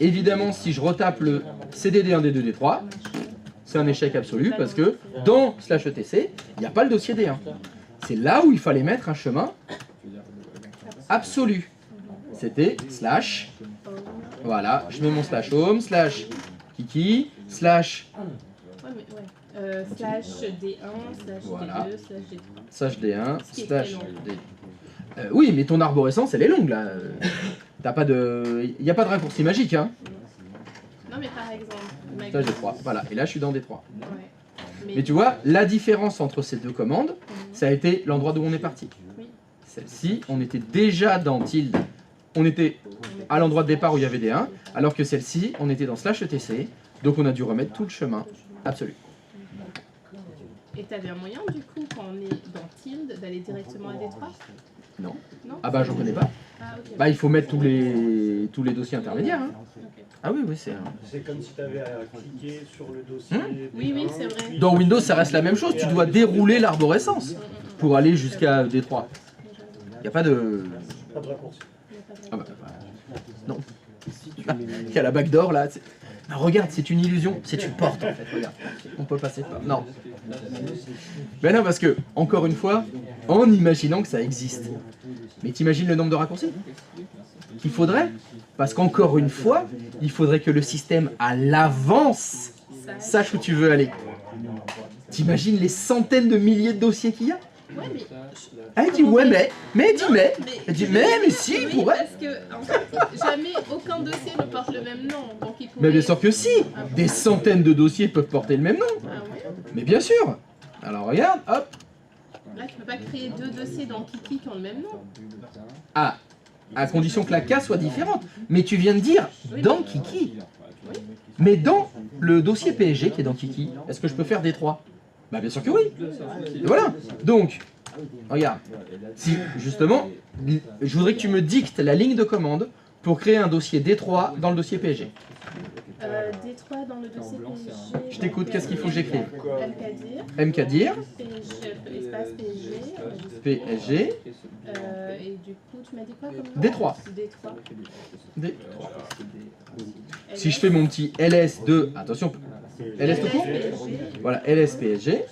Évidemment, si je retape le cdd1 d2 d3, c'est un échec absolu parce que dans slash etc, il n'y a pas le dossier d1. C'est là où il fallait mettre un chemin absolu. C'était slash, voilà, je mets mon slash home, slash kiki, slash Ouais, mais ouais. Slash D1, slash Voilà. D2, slash D3. slash D1, Ce qui est slash très long. D. Oui, mais ton arborescence, elle est longue là. T'as pas de, il n'y a pas de raccourci magique, hein. Non, mais par exemple. Slash D3. Voilà. Et là, je suis dans D3. Ouais. Mais tu vois, la différence entre ces deux commandes, ça a été l'endroit d'où on est parti. Oui. Celle-ci, on était déjà dans tilde. On était à l'endroit de départ où il y avait D1, alors que celle-ci, on était dans slash ETC. Donc on a dû remettre tout le chemin absolu. Et t'avais un moyen, du coup, quand on est dans tilde, d'aller directement à D3? Non. Non. Ah bah j'en connais pas. Ah, ok. Bah il faut mettre tous les dossiers intermédiaires. Hein. Ok. Ah oui, oui, c'est... C'est comme si tu avais à cliquer sur le dossier. Oui, oui, c'est vrai. Dans Windows, ça reste la même chose. Tu dois dérouler l'arborescence pour aller jusqu'à D3. Il n'y a pas de... Pas de raccourci. Ah bah, non. Il y a la backdoor là. Ah, regarde, c'est une illusion. C'est une porte en fait. Regarde. On peut passer par. Non. Ben non, parce que, encore une fois, en imaginant que ça existe. Mais t'imagines le nombre de raccourcis qu'il faudrait? Parce qu'encore une fois, il faudrait que le système à l'avance sache où tu veux aller. T'imagines les centaines de milliers de dossiers qu'il y a? Ouais, mais... Elle dit ouais mais elle dit Non, mais elle dit mais si oui, pourrait. parce que, en fait, jamais aucun dossier ne porte le même nom. Donc il pourrait... Mais bien sûr que si. Des centaines de dossiers peuvent porter le même nom. Ah ouais? Mais bien sûr. Alors regarde, hop. Là, tu peux pas créer deux dossiers dans Kiki qui ont le même nom. Ah, à condition que la case soit différente. Mais tu viens de dire dans Kiki. Mais dans le dossier PSG qui est dans Kiki, est-ce que je peux faire des trois? Bah bien sûr que oui. Et voilà. Donc, regarde. Si justement, je voudrais que tu me dictes la ligne de commande pour créer un dossier D3 dans le dossier PSG. D3 dans le dossier PSG. Je t'écoute, qu'est-ce qu'il faut que j'écrive? MKDIR. MKDIR. Espace PSG. PSG. Et du coup, tu m'as dit quoi comme nom? D3. D3. D3. Si je fais mon petit LS2, attention, LS tout court. Voilà, LS PSG.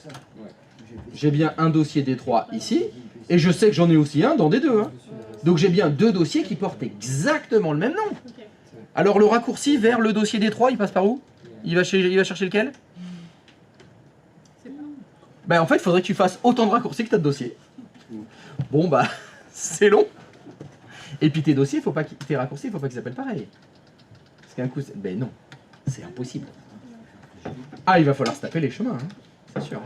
J'ai bien un dossier D3 ici, et je sais que j'en ai aussi un dans D2. Hein. Donc j'ai bien deux dossiers qui portent exactement le même nom. Alors le raccourci vers le dossier D3, il passe par où? Il va chercher lequel? Ben en fait, il faudrait que tu fasses autant de raccourcis que tu as de dossiers. Bon bah, c'est long. Et puis tes dossiers, tes raccourcis, il faut pas qu'ils s'appellent pareil. Parce qu'un coup, ben non, c'est impossible. Ah, il va falloir se taper les chemins, hein, c'est sûr.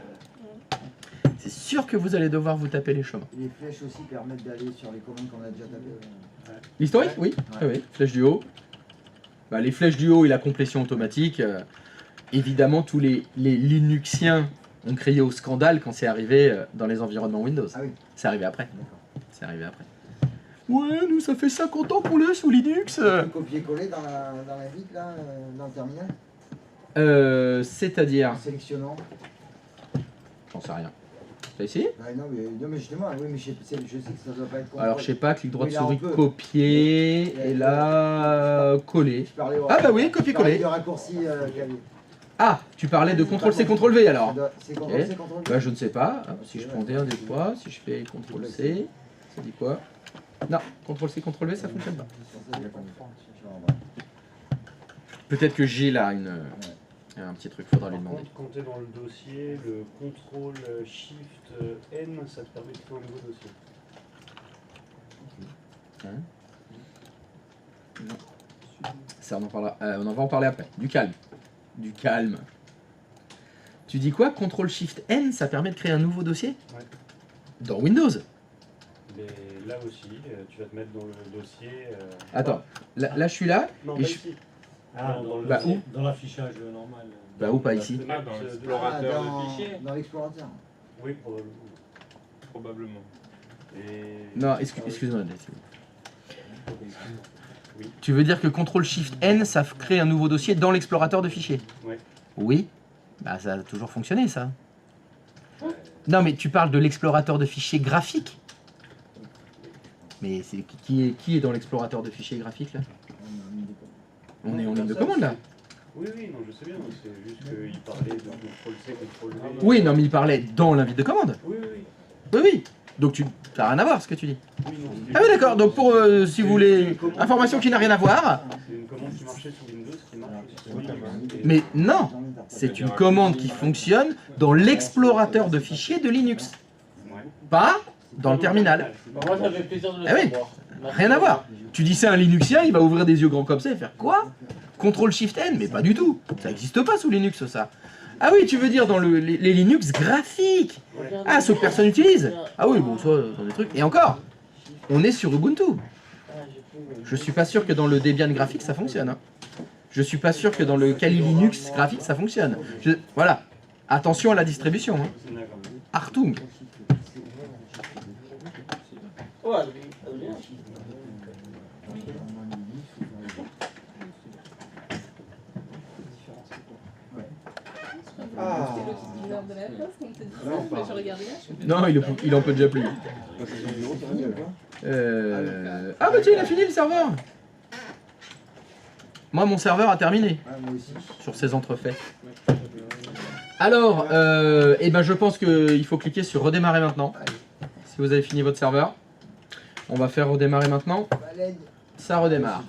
C'est sûr que vous allez devoir vous taper les chemins. Les flèches aussi permettent d'aller sur les commandes qu'on a déjà tapées. L'historique, oui. Ouais. Ah oui. Flèche du haut. Bah, les flèches du haut et la complétion automatique. Évidemment, tous les Linuxiens ont crié au scandale quand c'est arrivé dans les environnements Windows. Ah oui. C'est arrivé après. C'est arrivé après. Ouais, nous, ça fait 50 ans qu'on l'est sous Linux. Copier-coller dans la vitre, là, dans le terminal. C'est-à-dire. En sélectionnant. J'en sais rien. T'as essayé? Non, mais justement, oui, mais je sais que ça doit pas être contrôle. Alors je sais pas, clic droit de Oui, là, souris, on peut. copier, et là, coller. Ah bah oui, copier-coller. Le raccourci clavier. Ah, tu parlais de CTRL-C, CTRL-V alors. C'est CTRL-C, Ok. CTRL-V. Bah je ne sais pas. Si je prends D1, D3, si je fais CTRL-C, ça dit quoi? Non, CTRL-C, CTRL-V, ça fonctionne pas. Peut-être que j'ai là un petit truc, faudra lui demander. Quand tu es dans le dossier, le CTRL SHIFT N, ça te permet de créer un nouveau dossier. Ça, on en parlera. On en va en parler après. Du calme. Du calme. Tu dis quoi? CTRL SHIFT N, ça permet de créer un nouveau dossier? Ouais. Dans Windows. Mais là aussi, tu vas te mettre dans le dossier. Attends, là je suis là. Non, et pas je... ici. Ah, Bah où? Dans l'affichage normal. Bah où, pas ici? Ah, dans l'explorateur de fichiers. Dans l'explorateur. Oui, probablement. Probablement. Et... Non, excuse-moi. Oui. Tu veux dire que CTRL-SHIFT-N, ça crée un nouveau dossier dans l'explorateur de fichiers? Ouais. Oui. Bah ça a toujours fonctionné, ça. Non, mais tu parles de l'explorateur de fichiers graphique. Mais c'est qui est dans l'explorateur de fichiers graphiques, là? On est en ligne de commande, là. Oui, non, je sais bien. C'est juste qu'il parlait de CTRL-C, CTRL-V. Oui, non, mais il parlait dans l'invite de commande. Oui. Oui. Donc ça n'a rien à voir, ce que tu dis. Oui, non, ah oui, d'accord. Donc pour, si vous voulez, information qui n'a rien à voir. C'est une commande qui marchait sur Windows, qui marche aussi sur Linux. Mais non, c'est une commande qui fonctionne dans l'explorateur de fichiers de Linux. Pas dans le terminal. Moi, ça fait plaisir de le oui, savoir. rien à voir. Tu dis ça à un Linuxien, il va ouvrir des yeux grands comme ça et faire quoi? CTRL-SHIFT-N, mais pas du tout. Ça n'existe pas sous Linux, ça. Ah oui, tu veux dire dans les Linux graphiques. Ah, ceux que personne n'utilise. Ah oui, bon, soit dans des trucs. Et encore, on est sur Ubuntu. Je suis pas sûr que dans le Debian graphique, ça fonctionne. Hein. Je suis pas sûr que dans le Kali Linux graphique, ça fonctionne. Voilà. Attention à la distribution. Hein. Artung. Non, il en peut déjà plus. Ah bah tiens, il a fini le serveur. Moi, mon serveur a terminé sur ces entrefaits. Alors, eh ben, je pense qu'il faut cliquer sur redémarrer maintenant. Si vous avez fini votre serveur, on va faire redémarrer maintenant. Ça redémarre.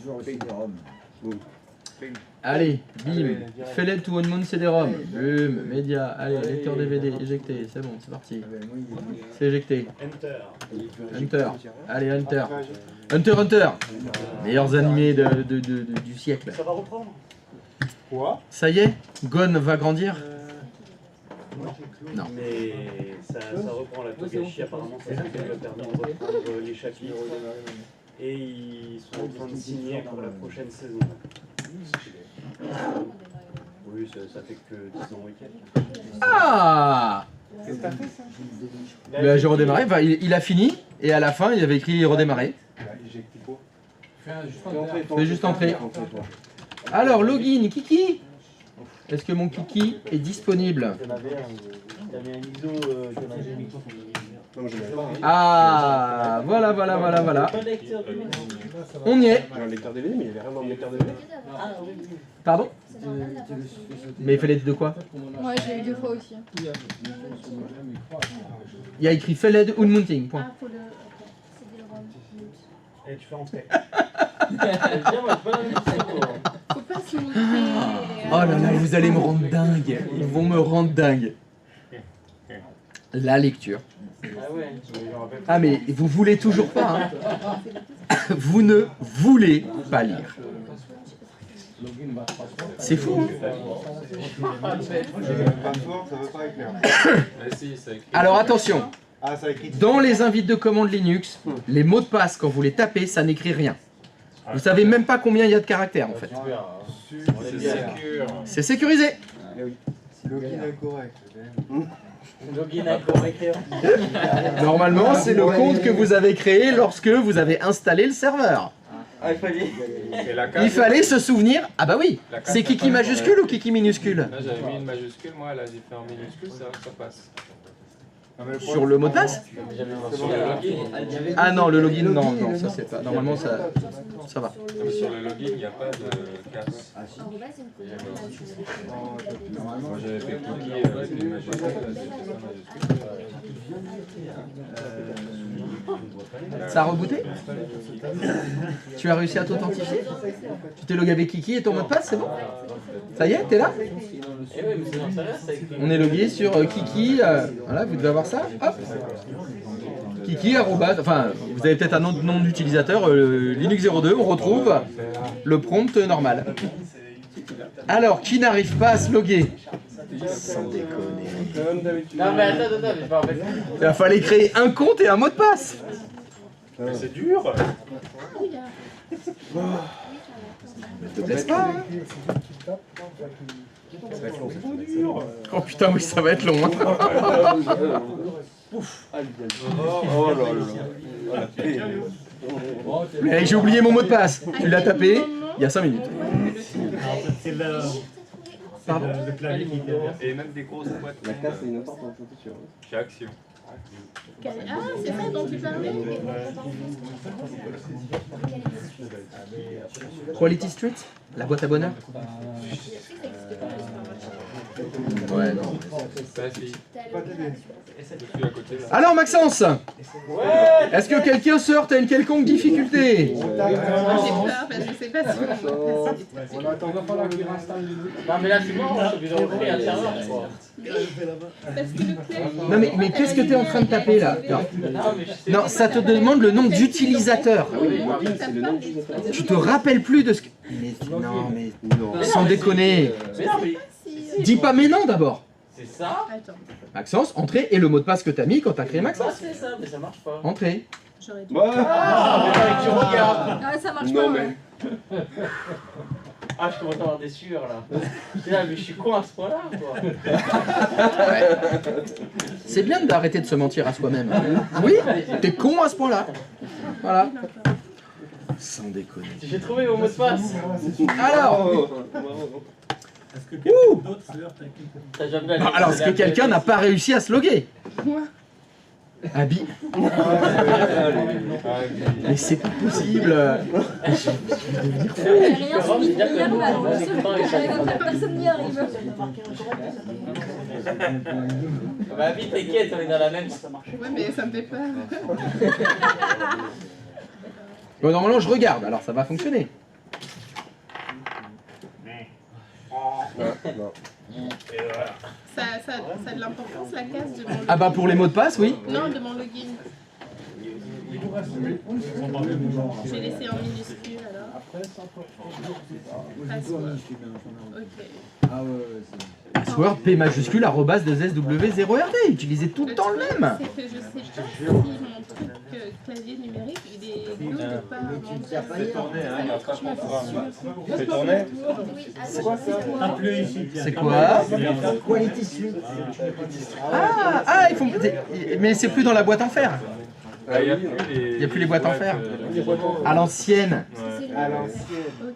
Allez, bim, Feled to Unmount CD-ROM, bum, média, allez, lecteur DVD, éjecté, c'est bon, c'est parti. C'est éjecté. Enter. Allez, Enter. Hunter. Meilleurs animés du siècle. Ça va reprendre. Quoi? Ça y est, Gon va grandir. Non. Mais ça reprend la Togashi, apparemment ça lui a permis de reprendre les chapitres. Et ils sont en train de signer pour la prochaine saison. Oui, ça fait que 10 ans et quelques. Ah! Qu'est-ce que t'as fait ça? Ben, j'ai redémarré, enfin, il a fini, et à la fin il avait écrit redémarrer. Éjecté quoi? Fais juste entrer. Alors, login, Kiki. Est-ce que mon Kiki est disponible? Ah, voilà. On y est. Un lecteur DVD, mais il y avait vraiment un lecteur DVD. Pardon? Mais il fallait de quoi? Moi j'ai eu 2 fois aussi. Il y a écrit Feled Unmounting. Point. Ah, faut le. Ok. Et tu fais entrer. Faut pas se montrer. Oh là là, vous allez me rendre dingue. Ils vont me rendre dingue. La lecture. Ah mais vous voulez toujours pas, hein. Vous ne voulez pas lire. C'est fou, hein. Password, ça veut pas écrire. Alors attention, Ah, ça écrit. dans les invites de commande Linux, les mots de passe, quand vous les tapez, ça n'écrit rien. Vous savez même pas combien il y a de caractères en fait. C'est sécurisé. Login incorrect. Normalement, c'est le compte que vous avez créé lorsque vous avez installé le serveur. Ah, Il fallait se souvenir. Ah bah oui, c'est Kiki majuscule ou Kiki minuscule? Là j'avais mis une majuscule, moi là j'ai fait en minuscule, ça passe. Sur le mot de passe? Ah non, le login, non, ça c'est pas. Normalement ça va. Sur le login, il n'y a pas de casse. Moi j'avais fait Kiki avec les majuscules, là j'ai fait ça majuscule. Ça a rebooté? Tu as réussi à t'authentifier? Tu t'es logué avec Kiki et ton mot de passe, c'est bon? Ça y est, t'es là? On est logué sur Kiki, voilà, vous devez avoir ça, hop. Kiki, arrobase, enfin, vous avez peut-être un autre nom d'utilisateur, Linux02, on retrouve le prompt normal. Alors, qui n'arrive pas à se loguer? Sans déconner. Non mais attends, je me rappelle. Il fallait créer un compte et un mot de passe. Mais c'est dur. Te blesse pas, hein. Oh putain, oui, ça va être long. Hein. Oh là là. Mais j'ai oublié mon mot de passe. Tu l'as tapé il y a 5 minutes. C'est le Pardon. clavier qui derrière. Et même des grosses boîtes. La casse, c'est une importance, c'est sûr. Chez Action. Ah, c'est ça dont tu parlais? Quality Street, la boîte à bonheur. Ouais, non. Alors Maxence, est-ce que quelqu'un sort à une quelconque difficulté? J'ai peur parce que je sais pas si on va Non mais là c'est bon, je suis obligé de recréer un serveur. parce que le clavier... Non mais qu'est-ce que tu es en train de taper là? Non, ça te demande le nom d'utilisateur. Tu te rappelles plus de ce que... Mais non, mais non. Sans déconner. Mais non mais... Dis pas mais non d'abord. C'est ça? Attends, Maxence, entrée et le mot de passe que t'as mis quand t'as créé Ah Maxence. c'est ça, mais ça marche pas. Entrée. j'aurais dû... Ah mais tu regardes. Ah, ça marche Non pas. mais. Ah je commence à avoir des sueurs là. Là mais je suis con à ce point là quoi. C'est bien d'arrêter de se mentir à soi-même. Oui, t'es con à ce point-là. Voilà. Sans déconner. J'ai trouvé mon mot de passe. Alors, ouh. T'as déjà vu la- Alors, est-ce que quelqu'un n'a pas réussi à se loguer? Moi. Abi. Mais c'est pas possible. Je vais devenir fou. Rien sur hier, personne n'y arrive. Bah vite t'inquiète, on est dans la même. Ouais, mais ça me fait peur. Bon, normalement, je regarde, alors ça va fonctionner. Ça a de l'importance, la case de mon login. Ah bah pour les mots de passe, oui. Non, de mon login. Je vais laisser en minuscule alors. Password. Ok. Ah ouais, c'est Password P majuscule arrobas 2SW0RD. Utilisez tout le temps le même. C'est que je sais pas si mon truc clavier numérique il est bleu ou pas. Fais tourner, hein, il y a un programme. Fais tourner. C'est quoi ça? C'est quoi? Quality Street. Ah, il faut... Mais c'est plus dans la boîte en fer. Ah, il n'y a plus les boîtes en fer. À l'ancienne. À l'ancienne. Ok.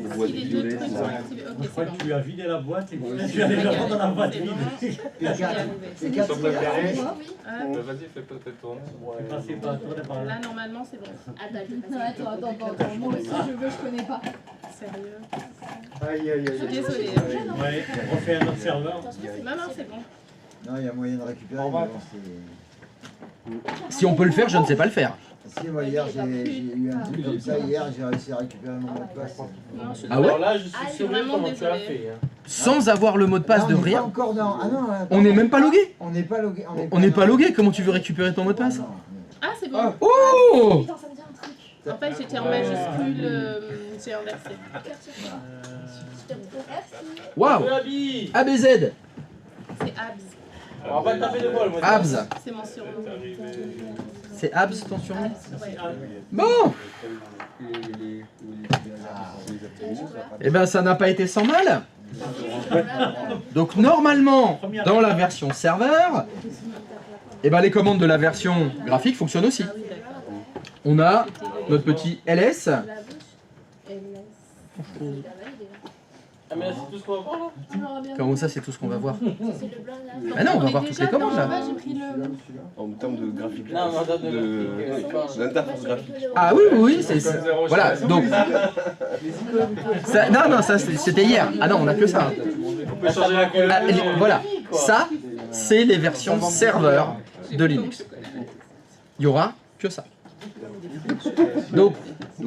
Donc si les deux trucs sont activés, ok, c'est bon. Tu as vidé la boîte et tu as les gens dans la boîte vide. Je vais y arriver. Les cartes préférées. Vas-y, fais tourner. Passez pas, tournez par là. Là, normalement, c'est bon. Attends, moi aussi je veux, je connais pas. Sérieux. Aïe aïe Je suis aïe. désolée. Ouais, on refait un autre serveur. Non, non, c'est bon. Non, il y a moyen de récupérer. Mais bon, c'est... Si on peut le faire, je ne sais pas le faire. Si, moi hier j'ai eu un truc comme ça, hier j'ai réussi à récupérer mon mot de passe. Non, je suis Ah ouais? Alors là je suis je suis curieux vraiment comment tu as désolée. fait. Hein. Sans avoir le mot de passe de Non, on n'est pas rien. encore dans... Ah non, attends. On n'est même pas logué. On n'est pas logué. On n'est pas logué. Comment tu veux récupérer ton mot de passe? Non. Ah, c'est bon. Oh! Putain, ça me dit un truc. En fait, j'étais en majuscule, j'ai inversé. Waouh! Abi, ABZ. C'est Abs. on va pas taper de fois le mot de passe. Abs. C'est mon surnom. C'est Abs ton surnom? Abs, ouais. Bon! Eh ben ça n'a pas été sans mal. Donc normalement, dans la version serveur, eh ben les commandes de la version graphique fonctionnent aussi. On a notre petit ls. Ah mais là c'est tout ce qu'on va voir là. Comment ça, c'est tout ce qu'on va voir? C'est le blanc là. Ah non, on va voir toutes les commandes là. J'ai pris le... En termes de graphique. Non, mais en termes de graphique, L'interface graphique. Ah oui, oui, oui, c'est... Voilà, donc... Ça, non, ça c'était hier. Ah non, on a que ça. On peut changer la couleur. Ah, voilà, ça, c'est les versions serveurs de Linux. Il y aura que ça. Donc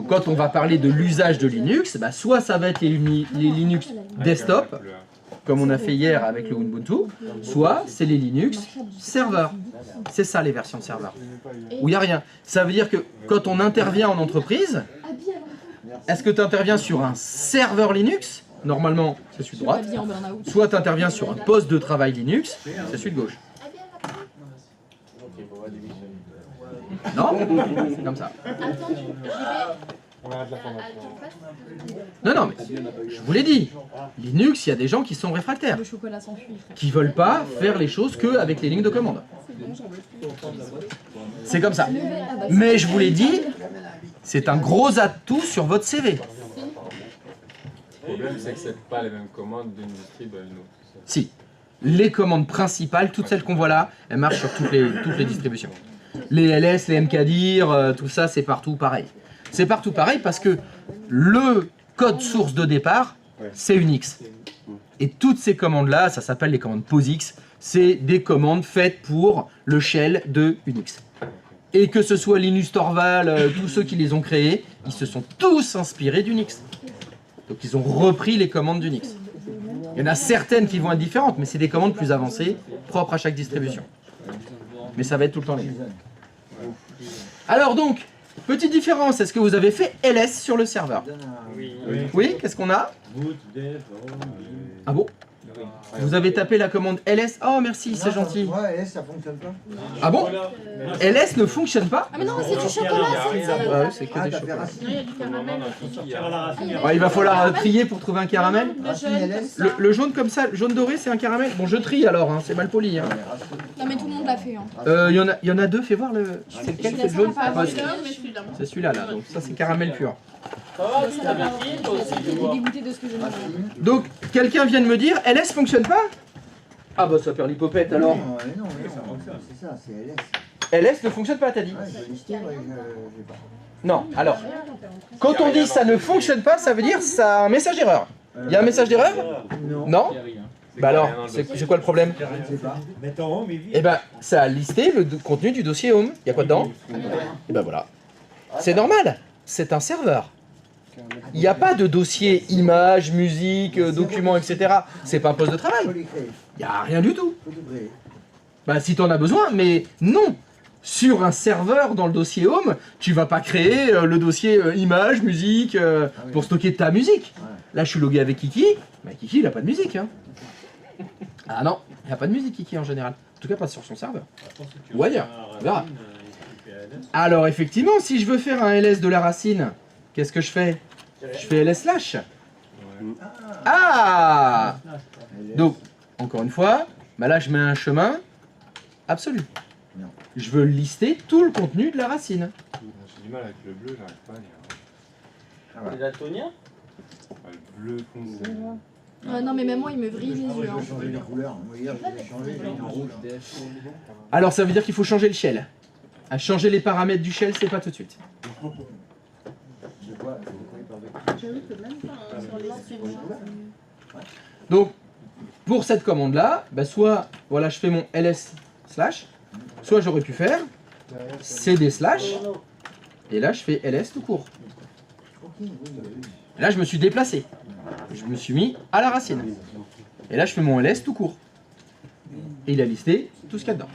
quand on va parler de l'usage de Linux, bah, soit ça va être les Linux desktop, comme on a fait hier avec le Ubuntu, soit c'est les Linux serveurs. C'est ça les versions serveurs. Où il n'y a rien. Ça veut dire que quand on intervient en entreprise, est-ce que tu interviens sur un serveur Linux normalement, c'est celui de droite. Soit tu interviens sur un poste de travail Linux, c'est celui de gauche. Non, c'est comme ça. Non, mais je vous l'ai dit. Linux, il y a des gens qui sont réfractaires. Qui veulent pas faire les choses qu'avec les lignes de commande. C'est comme ça. Mais je vous l'ai dit, c'est un gros atout sur votre CV. Le problème, c'est que c'est pas les mêmes commandes d'une distrib à une autre. Si. Les commandes principales, toutes celles qu'on voit là, elles marchent sur toutes les distributions. Les LS, les MKDIR, tout ça, c'est partout pareil. C'est partout pareil parce que le code source de départ, c'est Unix. Et toutes ces commandes-là, ça s'appelle les commandes POSIX, c'est des commandes faites pour le shell de Unix. Et que ce soit Linus Torvald, tous ceux qui les ont créés, ils se sont tous inspirés d'Unix. Donc ils ont repris les commandes d'Unix. Il y en a certaines qui vont être différentes, mais c'est des commandes plus avancées, propres à chaque distribution. Mais ça va être tout le temps les mêmes. Alors donc, petite différence, est-ce que vous avez fait ls sur le serveur? Oui, qu'est-ce qu'on a? Ah bon? Vous avez tapé la commande ls? Oh merci, c'est gentil. Ouais, ls ça fonctionne pas. Ah bon? ls ne fonctionne pas? Ah mais non, c'est du chocolat, c'est ça. Ouais, c'est que des chocolats. Non, il y a du caramel. Ouais, il va falloir trier pour trouver un caramel. Le jaune comme ça, le jaune doré, c'est un caramel. Bon, je trie alors, hein, c'est mal poli. Hein. Non mais tout le monde l'a fait. Il y en a deux, fais voir le. C'est lequel, c'est le jaune? C'est celui-là, là. Donc ça, c'est caramel pur. Donc, quelqu'un vient de me dire, ls fonctionne pas? Ah bah ça perd l'hypopète alors. Non, c'est ça, c'est ls. ls ne fonctionne pas, t'as dit? Non, alors, quand on dit ça ne fonctionne pas, ça veut dire ça a un message d'erreur. Il y a un message d'erreur? Non. Bah alors, c'est quoi le problème? Eh ben, ça a listé le contenu du dossier home. Il y a quoi dedans? Et ben voilà. C'est normal, c'est un serveur. Il n'y a pas de dossier images, musique, documents, etc. C'est pas un poste de travail. Il n'y a rien du tout. Bah si tu en as besoin, mais non. Sur un serveur dans le dossier home, tu vas pas créer le dossier images, musique, pour stocker ta musique. Là, je suis logué avec Kiki. Mais Kiki, il n'a pas de musique. Hein. Ah non, il n'y a pas de musique Kiki en général. En tout cas, pas sur son serveur. Ou ailleurs. On verra. Alors, effectivement, si je veux faire un ls de la racine, qu'est-ce que je fais? Je fais ls slash. Ah! Donc, encore une fois, bah là, je mets un chemin absolu. Je veux lister tout le contenu de la racine. J'ai du mal avec le bleu, j'arrive pas à lire. Les daltoniens? Le bleu foncé. Non mais même moi il me vrille les yeux. Je vais changer les couleurs. Moi hier je vais changer, j'ai mis en rouge. Alors ça veut dire qu'il faut changer le shell. À changer les paramètres du shell, c'est pas tout de suite. Donc, pour cette commande-là, bah soit voilà, je fais mon ls slash, soit j'aurais pu faire cd slash, et là je fais ls tout court. Et là je me suis déplacé. Je me suis mis à la racine. Et là je fais mon ls tout court. Et il a listé tout ce qu'il y a dedans.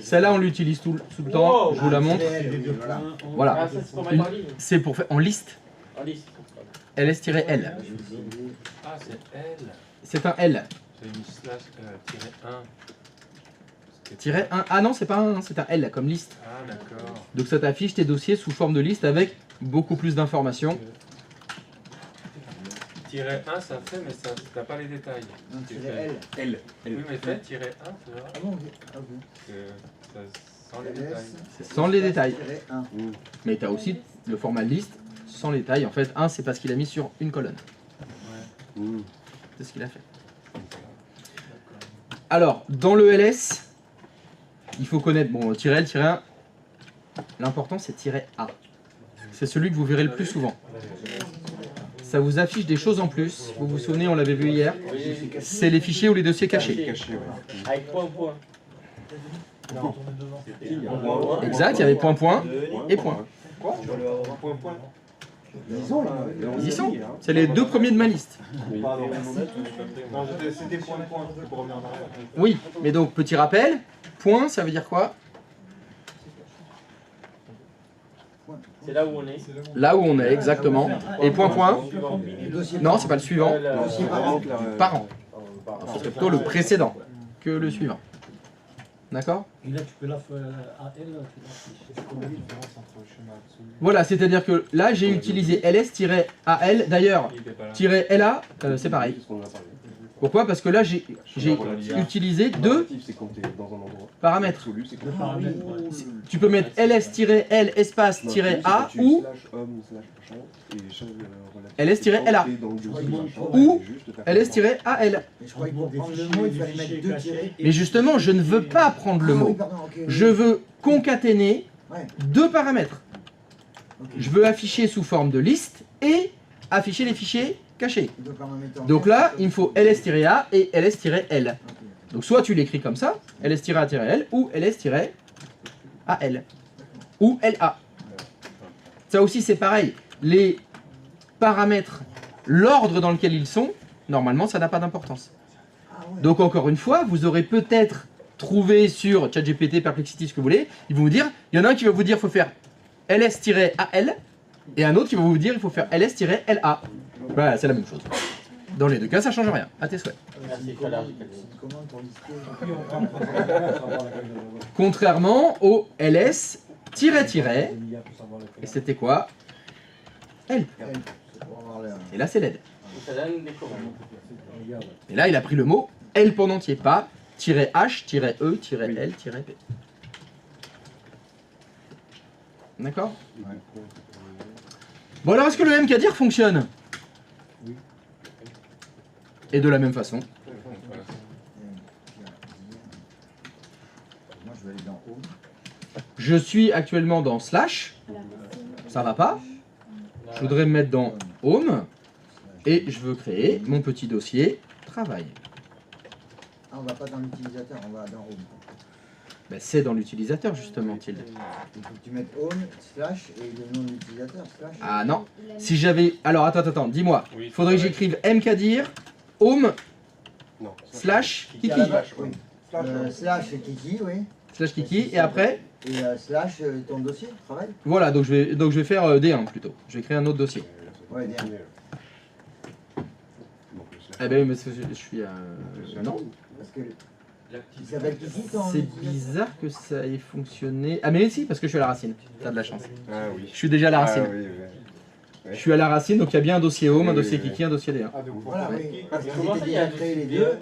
Celle-là, on l'utilise tout le temps, je vous la montre. Voilà. C'est pour faire en liste. ls-l. Ah, c'est L. C'est un L. J'ai mis slash Tiret 1. Ah non, c'est pas un, c'est un L comme liste. Ah, d'accord. Donc ça t'affiche tes dossiers sous forme de liste avec beaucoup plus d'informations. Tiret 1, ça fait, mais ça t'as pas les détails. Non, tiret L. L. Oui, mais fait tiret 1, tu vois. Ah bon, ok. Sans les détails. C'est sans les détails. Tiret 1. Mais tu as aussi le format liste sans les détails. En fait, 1, c'est parce qu'il a mis sur une colonne. C'est ce qu'il a fait. Alors, dans le ls, il faut connaître, bon, -L, -1, l'important c'est -A. C'est celui que vous verrez le plus souvent. Ça vous affiche des choses en plus. Vous vous souvenez, on l'avait vu hier. C'est les fichiers ou les dossiers cachés. Avec point. Non. Exact, il y avait point et point. Ils y sont. C'est les deux premiers de ma liste. Non, c'était point. Pour revenir en arrière. Oui, mais donc petit rappel, point, ça veut dire quoi? C'est là où on est. Là où on est, exactement. Et point, point. Non, c'est pas le suivant. Parent. Ce serait plutôt le précédent que le suivant. D'accord? Et là, tu peux la faire à elle. Voilà, c'est-à-dire que là, j'ai utilisé ls-al. D'ailleurs, -la, c'est pareil. Pourquoi? Parce que là, j'ai utilisé deux paramètres. Tu peux mettre ls-l espace -a ou ls-la ou ls-al. Mais justement, je ne veux pas prendre le mot. Je veux concaténer deux paramètres. Je veux afficher sous forme de liste et afficher les fichiers cachés. Donc là, il me faut ls-a et ls-l. Donc soit tu l'écris comme ça, ls-a-l ou ls-al ou la. Ça aussi c'est pareil. Les paramètres, l'ordre dans lequel ils sont, normalement ça n'a pas d'importance. Donc encore une fois, vous aurez peut-être trouvé sur ChatGPT, Perplexity, ce que vous voulez, ils vont vous dire, il y en a un qui va vous dire qu'il faut faire ls-al et un autre qui va vous dire qu'il faut faire ls-la. Voilà, c'est la même chose. Dans les deux cas, ça change rien. À tes souhaits. Contrairement au ls -, et c'était quoi? L. Et là, c'est l'aide. Et là, il a pris le mot L pour entier, pas -h, -e, -l, -p. D'accord? Bon, alors, est-ce que le mkdir fonctionne? Et de la même façon. Je suis actuellement dans slash. Ça va pas. Je voudrais me mettre dans home. Et je veux créer mon petit dossier travail. Ah, on va pas dans l'utilisateur, on va dans home. Ben, c'est dans l'utilisateur justement, Tilde. Il faut que tu mettes home, slash et le nom de l'utilisateur, slash. Ah non. Si j'avais... Alors attends, dis-moi. Il faudrait que j'écrive mkdir home slash kiki. Slash kiki, oui. Slash kiki et après et slash ton dossier, travail. Voilà, donc je vais faire D1 plutôt. Je vais créer un autre dossier. Ouais, D1. Eh ben, mais je suis non. Parce que il s'appelle Kiki ton... C'est bizarre que ça ait fonctionné. Ah mais si, parce que je suis à la racine. T'as de la chance. Ah oui. Je suis déjà à la racine. Ah, oui, oui. Je suis à la racine, donc il y a bien un dossier home, un dossier Kiki, un dossier D1. Ah, donc voilà, oui. Parce qu'ils étaient déjà créés les deux.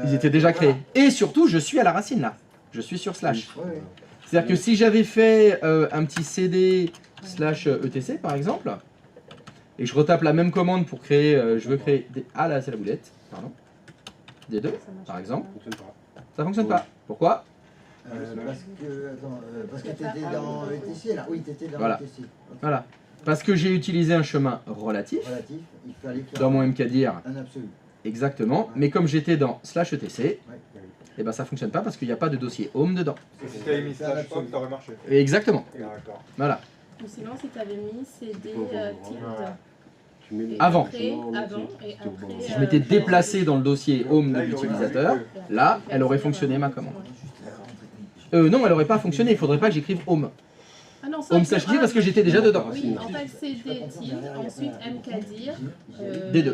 Ils étaient déjà créés. Et surtout, je suis à la racine là. Je suis sur slash. C'est-à-dire que si j'avais fait un petit CD slash etc par exemple, et je retape la même commande pour créer, je veux créer des... Ah là c'est la boulette, pardon. D2 par exemple. Ça fonctionne pas. Pourquoi? Parce que tu étais dans ETC là. Oui, tu étais dans voilà. ETC. Okay. Voilà. Parce que j'ai utilisé un chemin relatif, il fallait dans mon mkdir. Un absolu. Exactement. Mais comme j'étais dans slash etc, et ben ça fonctionne pas parce qu'il n'y a pas de dossier home dedans. Et si tu avais mis slash home, ça aurait marché. Exactement. Voilà. Ou sinon, si tu avais mis CD tilde. Avant. Et après, Si je m'étais déplacé dans le dossier home de l'utilisateur, là, elle aurait fonctionné ma commande. Non, elle aurait pas fonctionné. Il faudrait pas que j'écrive home. Ah non, home slash dir parce que j'étais déjà dedans. Oui, en fait, CD tilde, ensuite mkdir. D2.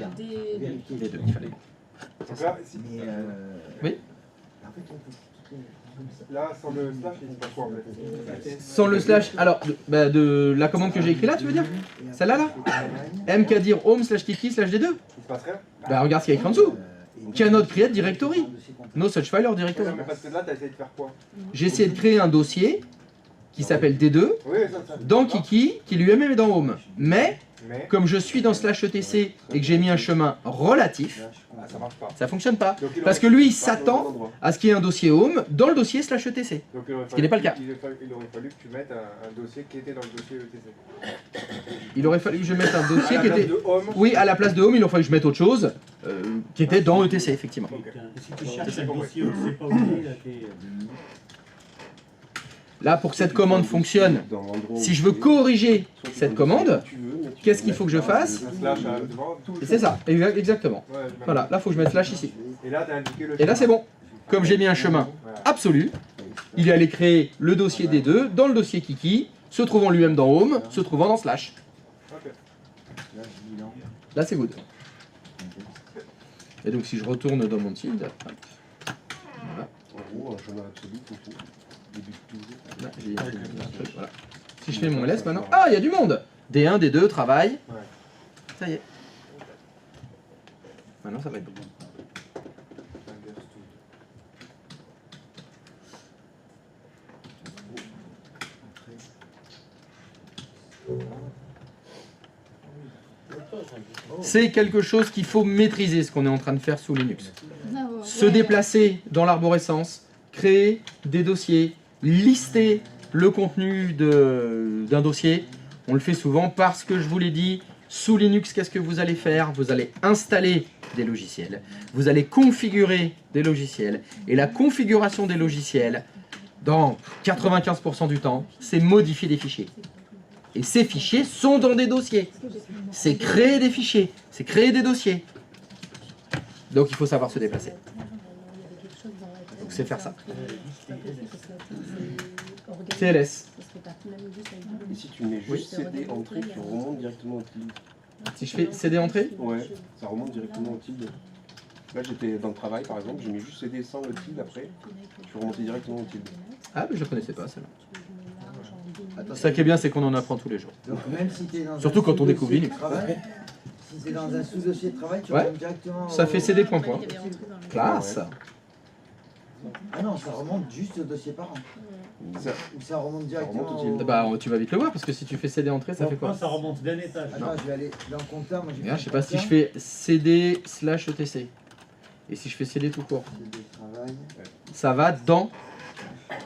D2, il fallait. Donc là, oui. Là, sans le slash, il se passe quoi en fait? Sans le slash, alors, de la commande que j'ai écrite là, tu veux dire? Celle-là, là mkdir home slash kiki slash d2. Il se passe rien? Bah regarde ce qu'il y a écrit en dessous. Cannot create directory. No such file or directory. Mais parce que là, t'as essayé de faire quoi? J'ai essayé de créer un dossier qui s'appelle D2 dans Kiki, qui lui-même est dans Home. Mais, comme je suis dans slash etc et que j'ai mis un chemin relatif, ça fonctionne pas. Parce que lui, il s'attend à ce qu'il y ait un dossier Home dans le dossier slash etc. Ce qui n'est pas le cas. Il aurait fallu que tu mettes un dossier qui était dans le dossier ETC. Il aurait fallu que je mette un dossier qui était... Oui, à la place de Home, il aurait fallu que je mette autre chose qui était dans ETC, effectivement. Si tu cherches un dossier, on ne sait pas où il est. Là, pour que cette commande fonctionne, si je veux corriger cette commande, qu'est-ce qu'il faut que je fasse? C'est ça, exactement. Voilà, là, il faut que je mette slash ici. Et là, c'est bon. Comme j'ai mis un chemin absolu, il est allé créer le dossier D2 dans le dossier Kiki, se trouvant lui-même dans home, se trouvant dans slash. Ok. Là, c'est good. Et donc, si je retourne dans mon tilde, hop, voilà. En gros, un chemin absolu, fonctionne. Début de tout. Là, j'ai un truc, voilà. Si je fais mon LS maintenant, ah, il y a du monde. D1, D2, travail. Ça y est. Maintenant, ça va être bon. C'est quelque chose qu'il faut maîtriser, ce qu'on est en train de faire sous Linux. Se déplacer dans l'arborescence, créer des dossiers, lister le contenu d'un dossier. On le fait souvent parce que je vous l'ai dit, sous Linux, qu'est-ce que vous allez faire? Vous allez installer des logiciels, vous allez configurer des logiciels, et la configuration des logiciels, dans 95% du temps, c'est modifier des fichiers. Et ces fichiers sont dans des dossiers. C'est créer des fichiers, c'est créer des dossiers. Donc il faut savoir se déplacer. Donc c'est faire ça. CLS. Et si tu mets juste CD entrée, tu remontes directement au tilde. Si je fais CD entrée? Ouais, ça remonte directement au tilde. Là j'étais dans le travail par exemple, j'ai mis juste CD sans le tilde après, je suis remonté directement au tilde. Ah mais je connaissais pas celle-là. Ça qui est bien, c'est qu'on en apprend tous les jours. Donc même si tu es dans surtout quand on découvre Linux. Si tu es dans un sous-dossier de travail, tu remontes directement. Ça fait CD point. Classe. Ah non, ça remonte juste au dossier parent. Ou ça remonte directement au... Bah tu vas vite le voir parce que si tu fais CD entrée, ça fait quoi? Ça remonte d'un étage. Attends, je vais aller dans le compteur. Moi, je sais pas si je fais CD/ETC. Et si je fais CD tout court, ça va dans...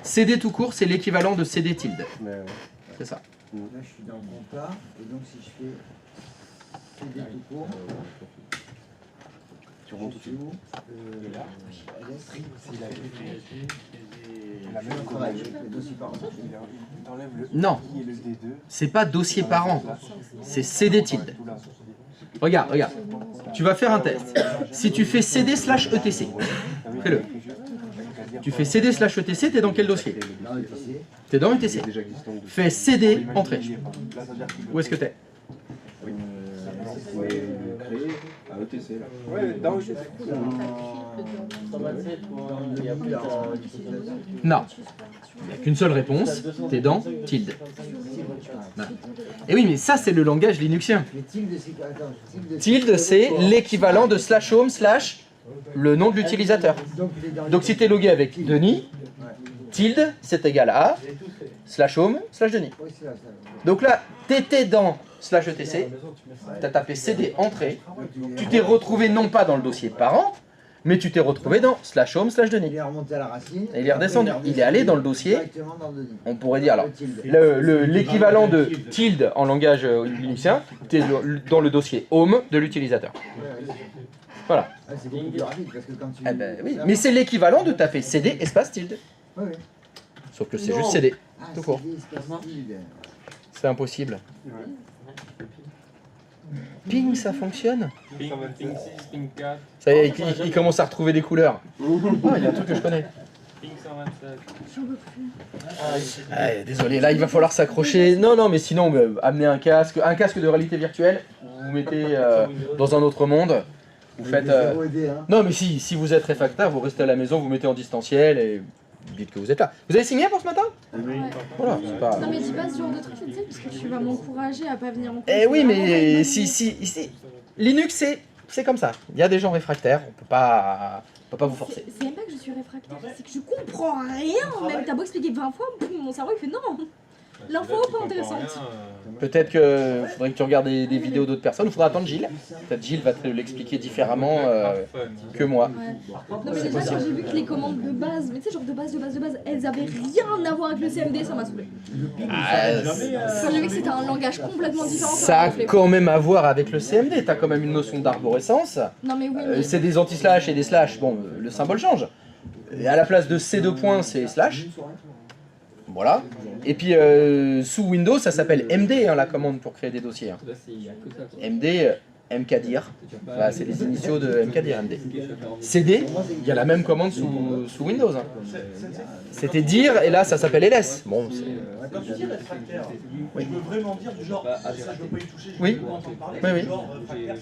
CD tout court, c'est l'équivalent de CD tilde. C'est ça. Là, je suis dans le compteur. Et donc, si je fais CD tout court... Tu remontes au tilde. Non, c'est pas dossier parent, c'est CD tilde. Regarde, regarde. Tu vas faire un test. Si tu fais CD/ETC, fais-le. Tu fais CD/ETC, t'es dans quel dossier? T'es dans ETC. Fais CD entrée. Où est-ce que t'es? À ETC là. Ouais, dans ETC. Non. Il n'y a qu'une seule réponse, t'es dans tilde. Voilà. Et oui, mais ça c'est le langage linuxien. Tilde, c'est l'équivalent de /home/ le nom de l'utilisateur. Donc si tu es logué avec Denis, tilde c'est égal à /home/ Denis. Donc là, tu étais dans /ETC, tu as tapé CD entrée, tu t'es retrouvé non pas dans le dossier parent, mais tu t'es retrouvé dans /home/ Denis. Il est remonté à la racine. Et il est redescendu. Il est allé dans le dossier. On pourrait dire alors l'équivalent de tilde en langage linuxien, tu es dans le dossier home de l'utilisateur. Voilà. C'est beaucoup plus rapide parce que quand tu... Eh ben, oui. Mais c'est l'équivalent de taper CD espace tilde. Sauf que c'est juste CD. Tout court. C'est impossible. Ping, ça fonctionne? Ping 6, ping 4. Ça y est, il commence à retrouver des couleurs. Ah, il y a un truc que je connais. Ping 127. Désolé, là il va falloir s'accrocher. Non, mais sinon, amenez un casque de réalité virtuelle. Vous vous mettez dans un autre monde. Vous faites. Non, mais si vous êtes réfractaire, vous restez à la maison, vous mettez en distanciel et dites que vous êtes là. Vous avez signé pour ce matin? Oui. Voilà, c'est pas... Non mais dis pas ce genre de truc, tu sais, parce que tu vas m'encourager à pas venir en cours. Eh oui, mais si, Linux c'est comme ça. Il y a des gens réfractaires, on peut pas vous forcer. C'est même pas que je suis réfractaire, c'est que je comprends rien. Même t'as beau expliquer 20 fois, mon cerveau il fait non. L'info pas intéressante. Peut-être que faudrait que tu regardes des vidéos d'autres personnes, il faudra attendre Gilles. Peut-être Gilles va te l'expliquer différemment que moi. Non mais déjà quand j'ai vu que les commandes de base, mais tu sais genre de base, elles avaient rien à voir avec le CMD, ça m'a saoulé. Quand j'ai vu que c'était un langage complètement différent, ça a quand même à voir avec le CMD, t'as quand même une notion d'arborescence. Non mais oui. Mais... c'est des anti-slash et des slash, bon le symbole change. Et à la place de C2 points, c'est slash. Voilà. Et puis sous Windows, ça s'appelle MD, hein, la commande pour créer des dossiers. Hein. MD, mkdir, bah, c'est les initiaux de mkdir MD. CD, il y a la même commande sous Windows. Hein. C'était dire, et là ça s'appelle ls. Bon, quand tu dis réfractaire, je peux vraiment dire du genre, ça je veux pas y toucher, je oui. veux pas entendre parler, Oui, oui. du genre réfractaire,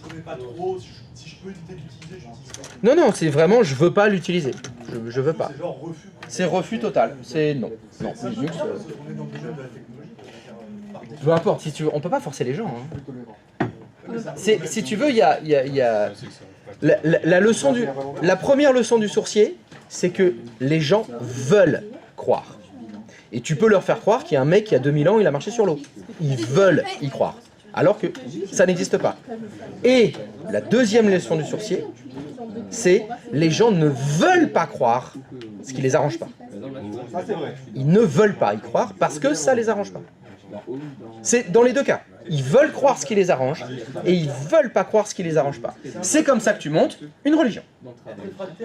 je connais pas trop, si je peux éviter d'utiliser, j'utilise pas. Non, non, c'est vraiment je veux pas l'utiliser. Je veux pas. C'est genre refus. C'est refus total. C'est non. Non, Linux. On est dans le domaine de la technologie. Peu importe, si tu veux, on peut pas forcer les gens. Hein. Si tu veux, il y a la première leçon du sourcier, c'est que les gens veulent croire. Et tu peux leur faire croire qu'il y a un mec qui a 2000 ans, il a marché sur l'eau. Ils veulent y croire. Alors que ça n'existe pas. Et la deuxième leçon du sourcier, c'est les gens ne veulent pas croire ce qui les arrange pas. Ils ne veulent pas y croire parce que ça les arrange pas. C'est dans les deux cas. Ils veulent croire ce qui les arrange et ils veulent pas croire ce qui les arrange pas. C'est comme ça que tu montes une religion.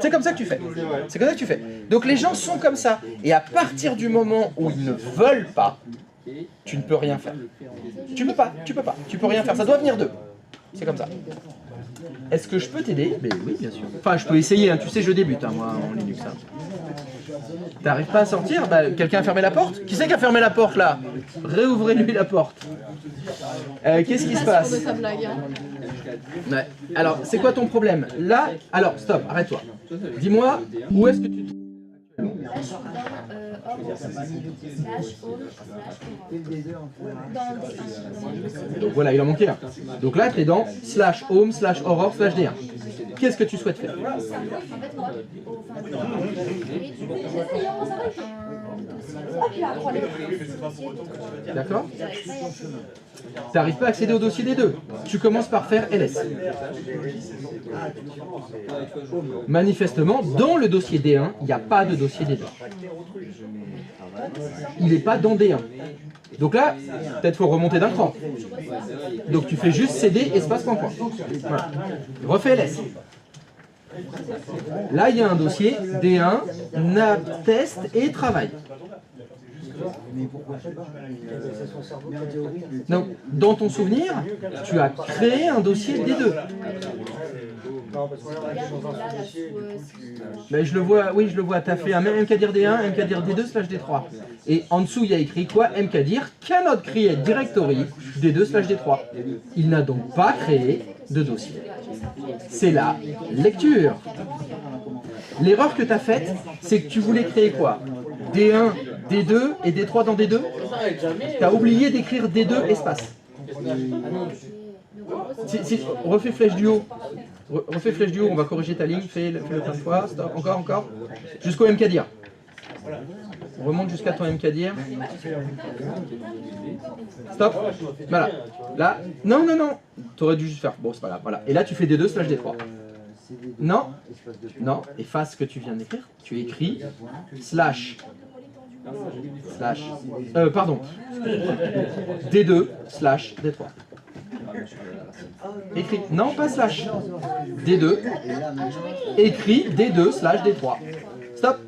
C'est comme ça que tu fais. C'est comme ça que tu fais. Donc les gens sont comme ça. Et à partir du moment où ils ne veulent pas, tu ne peux rien faire. Tu peux pas. Tu peux rien faire. Ça doit venir d'eux. C'est comme ça. Est-ce que je peux t'aider? Oui, bien sûr. Enfin, je peux essayer. Hein. Tu sais, je débute, hein, moi, en Linux. Hein. T'arrives pas à sortir? Bah, quelqu'un a fermé la porte? Qui c'est qui a fermé la porte, là? Réouvrez-lui la porte. Qu'est-ce qui se passe? Ouais. Alors, c'est quoi ton problème? Là, alors, stop, arrête-toi. Dis-moi, où est-ce que tu... Donc voilà, il en manquait un. Donc là, tu es dans /home /horror /d1. Qu'est-ce que tu souhaites faire? D'accord? Tu n'arrives pas à accéder au dossier des deux. Tu commences par faire ls. Manifestement, dans le dossier D1, il n'y a pas de dossier D2. Il n'est pas dans D1. Donc là, peut-être faut remonter d'un cran. Donc tu fais juste cd espace point point. Voilà. Refais ls. Là, il y a un dossier D1, nav, test et travail. Donc, dans ton souvenir, tu as créé un dossier D2. Mais je le vois, oui, je le vois. Tu as fait un mkdir D1, mkdir D2 /D3. Et en dessous, il y a écrit quoi? Mkdir cannot create directory D2 /D3. Il n'a donc pas créé de dossier. C'est la lecture. L'erreur que tu as faite, c'est que tu voulais créer quoi? D1, D2 et D3 dans D2? Tu as oublié d'écrire D2 espace. Refais flèche du haut. Refais flèche du haut, on va corriger ta ligne, fais-le plein de fois. Stop, encore. Jusqu'au mkdir. On remonte jusqu'à ton mkdir. Stop. Voilà. Là. Non. Tu aurais dû juste faire. Bon, c'est pas grave. Voilà. Et là, tu fais D2 /D3. Non. Efface ce que tu viens d'écrire. Tu écris D2 /D3. Écrit. Non, pas slash. D2. Écrit D2 /D3. Stop.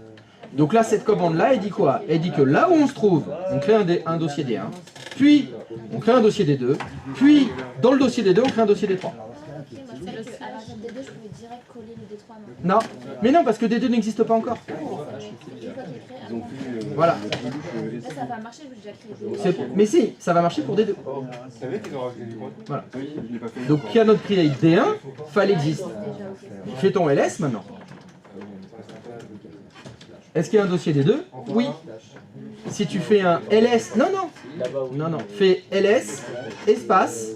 Donc là, cette commande-là, elle dit quoi? Elle dit que là où on se trouve, on crée un dossier D1, puis on crée un dossier D2, puis dans le dossier D2, on crée un dossier D3. Non, mais non, parce que D2 n'existe pas encore. Voilà. Ça va marcher, j'ai déjà créé. Mais si, ça va marcher pour D2. Voilà. Donc cannot create D1, file existe. Fais ton ls maintenant. Est-ce qu'il y a un dossier D2? Oui. Si tu fais un ls... Non. Fais ls, espace,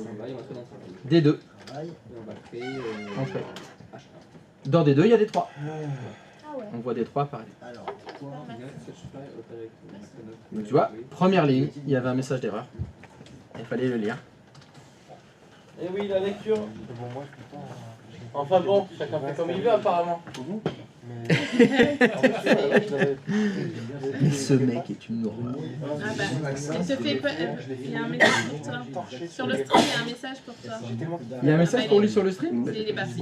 D2. En fait. Dans D2, il y a D3. On voit D3 pareil. Donc tu vois, première ligne, il y avait un message d'erreur. Il fallait le lire. Et oui, la lecture. Enfin bon, chacun fait comme il veut apparemment. Mais ce mec est une horreur. Il y a un message pour toi. Sur le stream, il y a un message pour toi. Il y a un message pour lui sur le stream? Il est parti.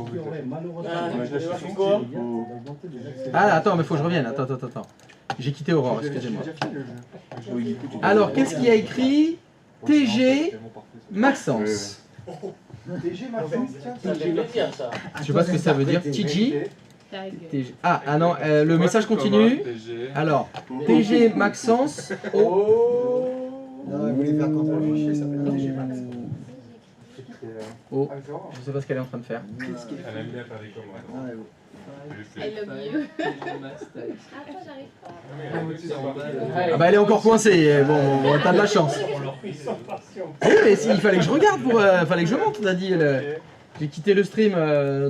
Ah, attends, mais faut que je revienne. Attends. J'ai quitté Aurore, excusez-moi. Alors, qu'est-ce qu'il y a écrit? TG Maxence. TG Maxence, tiens. Ça fait plaisir ça. Je sais pas ce que ça veut dire. TG. Tag. TG. Ah non, le message continue. Alors, TG Maxence. Non, il voulait faire contrôle fichier, ça s'appelle TG Max. Oh, je sais pas ce qu'elle est en train de faire. Elle aime bien faire des commandes. I love you. Ah bah elle est encore coincée. Bon, t'as de la chance. Oui, mais si, il fallait que je regarde pour, fallait que je monte. T'as dit, j'ai quitté le stream,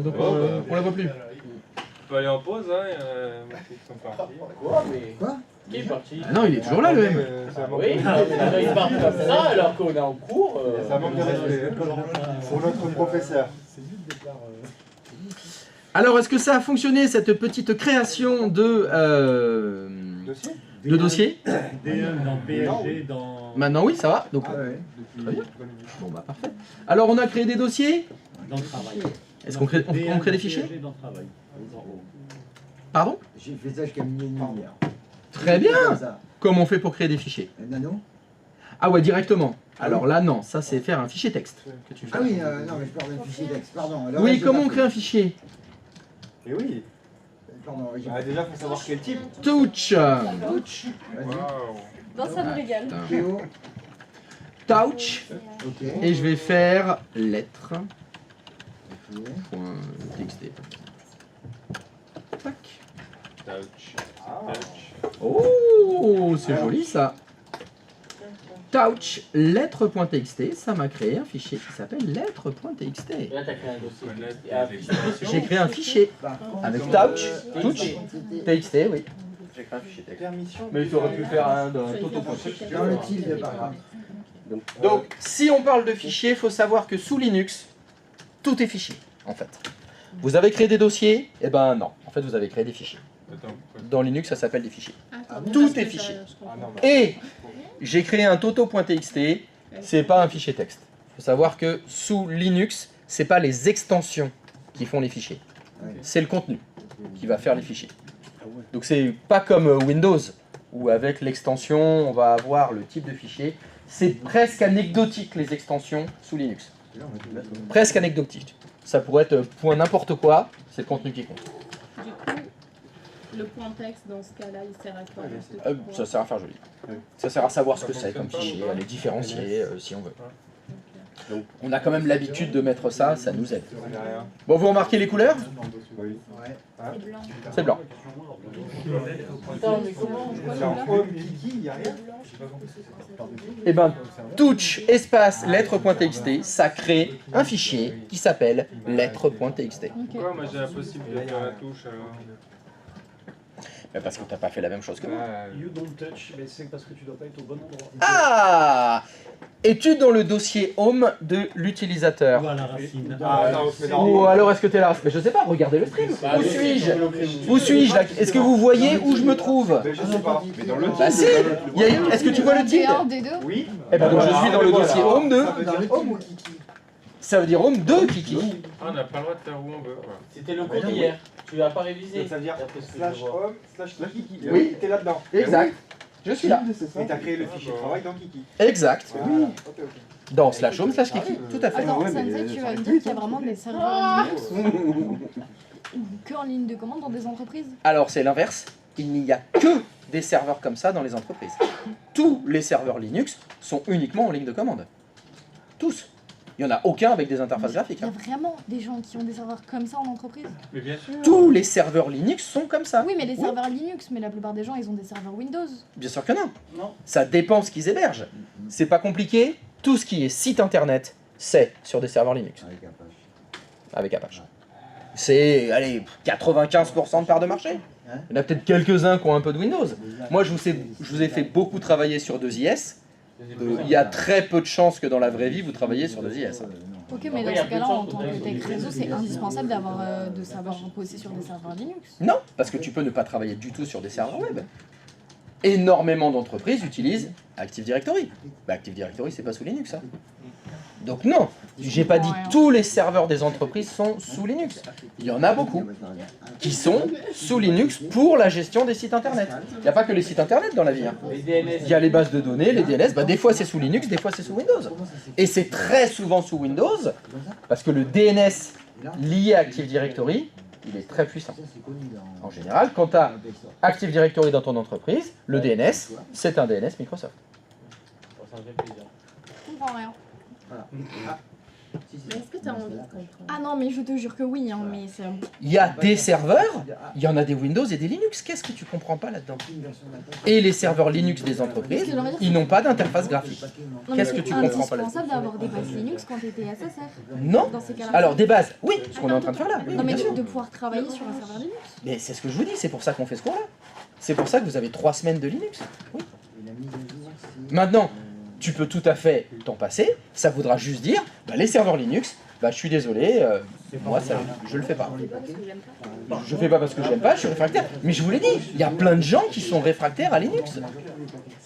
donc on la voit plus. On peut aller en pause, hein. Ils sont partis. Quoi mais... Quoi? Qui est parti? Ah non, il est toujours là le M. Oui, il part comme ça alors qu'on est en cours. Ça manque de respect pour notre professeur. Alors, est-ce que ça a fonctionné cette petite création de dossier? DM dans PSG, dans... Maintenant oui, ça va. Donc, très bien. Bon bah parfait. Alors on a créé des dossiers. Dans le travail. Est-ce qu'on crée, on crée des fichiers? Dans le travail. Pardon? J'ai fait ça jusqu'à minuit et demi hier. Très bien. Comme ça. Comment on fait pour créer des fichiers? Nano? Ah ouais, directement. Alors là non, ça c'est faire un fichier texte que tu fais. Ah oui, non mais je parle d'un fichier texte, pardon. Alors, Oui, là, j'ai comment pas on fait. crée un fichier? Et oui. Pardon, j'ai Ah, déjà, faut savoir quel type. Touch. Touch. Vas-y. Non, ça me régale. Théo. Touch. Ok. Et je vais faire lettre. Ok. Point TXT. Tac. Touch. Ah. Touch. Oh, c'est joli ça. Touch lettre.txt, ça m'a créé un fichier qui s'appelle lettre.txt. Et là, t'as créé un dossier. J'ai créé un fichier Par contre, avec touch. TXT, oui. J'ai créé un fichier texte. Mais tu aurais pu faire un toto.txt. Dans le tilde, par contre. Donc, si on parle de fichiers, il faut savoir que sous Linux, tout est fichier, en fait. Vous avez créé des dossiers? Eh ben non, en fait vous avez créé des fichiers. Dans Linux, ça s'appelle des fichiers. Tout est fichier. Et j'ai créé un toto.txt, c'est pas un fichier texte. Il faut savoir que sous Linux, c'est pas les extensions qui font les fichiers. C'est le contenu qui va faire les fichiers. Donc c'est pas comme Windows, où avec l'extension, on va avoir le type de fichier. C'est presque anecdotique les extensions sous Linux. Presque anecdotique. Ça pourrait être point n'importe quoi, c'est le contenu qui compte. Du coup, le point texte dans ce cas-là, il sert à quoi? Ça sert à faire joli. Ça sert à savoir ce que c'est comme fichier, à les différencier si on veut. Donc, on a quand même l'habitude de mettre ça, ça nous aide. Bon, vous remarquez les couleurs? C'est blanc. Attends, mais comment? C'est en home, Kiki, il n'y a rien. Et ben, touch espace lettre.txt, ça crée un fichier qui s'appelle lettre.txt. Pourquoi moi j'ai la possibilité de faire la touche alors? Mais parce que t'as pas fait la même chose que moi. You don't touch, mais c'est parce que tu dois pas être au bon endroit. Ah! Es-tu dans le dossier home de l'utilisateur? Ou à la racine. Ah, non, on se met dans Ou alors est-ce que t'es là? Mais je sais pas, regardez le stream. Où suis-je? Où suis-je là? Est-ce que vous voyez où je me trouve? Mais je sais pas. Mais dans le Bah si! Est-ce que tu vois le titre? Des deux. Oui. Eh ben donc je suis dans le dossier home de... Ça veut dire home ou Kiki? Ça veut dire home de Kiki. Ah, on n'a pas le droit de faire où on veut quoi. C'était le cours d'hier. Tu l'as pas révisé. Ça veut dire d'après ce que je slash vois. home, slash Kiki. Oui. T'es là-dedans. Exact. Je suis là. Et t'as créé le fichier de travail dans Kiki. Exact. Voilà. Ok, ok. Dans slash home slash Kiki. Tout à fait. Attends, ouais, ça mais me fait que tu ça vas me aurait dire pu, qu'il y a ça. vraiment des serveurs Linux que en ligne de commande dans des entreprises? Alors c'est l'inverse. Il n'y a que des serveurs comme ça dans les entreprises. Tous les serveurs Linux sont uniquement en ligne de commande. Tous. Il n'y en a aucun avec des interfaces graphiques. Il y a vraiment des gens qui ont des serveurs comme ça en entreprise? Mais bien sûr. Tous les serveurs Linux sont comme ça. Oui, mais les serveurs Linux, mais la plupart des gens, ils ont des serveurs Windows. Bien sûr que non. Non. Ça dépend ce qu'ils hébergent. C'est pas compliqué. Tout ce qui est site internet, c'est sur des serveurs Linux. Avec Apache. Avec Apache. C'est, allez, 95% de part de marché. Il y en a peut-être quelques-uns qui ont un peu de Windows. Moi, je vous ai fait beaucoup travailler sur 2IS. Il y a très peu de chances que dans la vraie vie, vous travailliez sur 2IS. Ok, mais dans ce cas-là, en tant que tech réseau, c'est indispensable d'avoir de savoir bosser sur des serveurs Linux. Non, parce que tu peux ne pas travailler du tout sur des serveurs web. Énormément d'entreprises utilisent Active Directory. Bah, Active Directory, c'est pas sous Linux, ça. Donc non, j'ai pas dit tous les serveurs des entreprises sont sous Linux. Il y en a beaucoup qui sont sous Linux pour la gestion des sites internet. Il n'y a pas que les sites internet dans la vie. Hein. Il y a les bases de données, les DNS, bah, des fois c'est sous Linux, des fois c'est sous Windows. Et c'est très souvent sous Windows, parce que le DNS lié à Active Directory, il est très puissant. En général, quand tu as Active Directory dans ton entreprise, le DNS, c'est un DNS Microsoft. Je comprends rien. Mais est-ce que tu as envie de comprendre? Ah non, mais je te jure que oui, hein, mais c'est... Il y a des serveurs, il y en a des Windows et des Linux. Qu'est-ce que tu comprends pas là-dedans? Et les serveurs Linux des entreprises, ils n'ont pas d'interface graphique. Qu'est-ce que tu comprends pas là-dedans? C'est indispensable d'avoir des bases Linux quand tu étais SSR. Non. Dans ces cas-là. Alors des bases, oui, ce qu'on est en train de faire là. Oui, Non mais bien sûr. de pouvoir travailler sur un serveur Linux. Mais c'est ce que je vous dis, c'est pour ça qu'on fait ce cours-là. C'est pour ça que vous avez 3 semaines de Linux. Oui. Maintenant, tu peux tout à fait t'en passer. Ça voudra juste dire, bah, les serveurs Linux, bah, je suis désolé, moi ça, je le fais pas. Je fais pas parce que j'aime pas, je suis réfractaire. Mais je vous l'ai dit, il y a plein de gens qui sont réfractaires à Linux.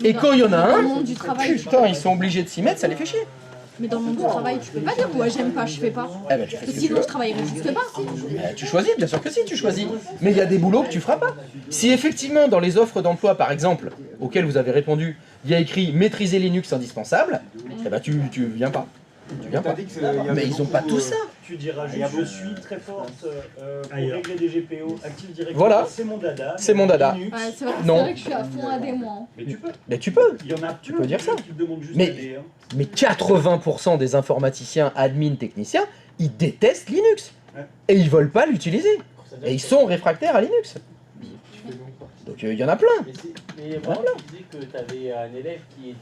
Et quand il y en a un, putain, ils sont obligés de s'y mettre, ça les fait chier. Mais dans le monde du travail, tu peux pas dire moi j'aime pas, je fais pas. Eh ben, tu fais ce que tu Sinon veux. je travaillerai juste pas. Tu choisis, bien sûr que si, tu choisis. Mais il y a des boulots que tu feras pas. Si effectivement, dans les offres d'emploi, par exemple, auxquelles vous avez répondu, il y a écrit maîtriser Linux indispensable, eh ben tu viens pas. Tu viens pas. Mais ils ont pas tout ça. Tu diras juste je suis très forte pour régler des GPO, Active Directory, Voilà. c'est mon dada. C'est mon dada. Linux. Ouais, c'est vrai, Non. que je suis à fond AD moi. Hein. Mais tu peux. Mais tu peux. Il y en a Tu peux dire ça. qui te demandent juste Mais, AD, hein. mais 80% des informaticiens, admin, techniciens, ils détestent Linux. Ouais. Et ils veulent pas l'utiliser. Et ils sont réfractaires à Linux. Donc il y en a plein. Mais vraiment, tu disais que tu avais un élève qui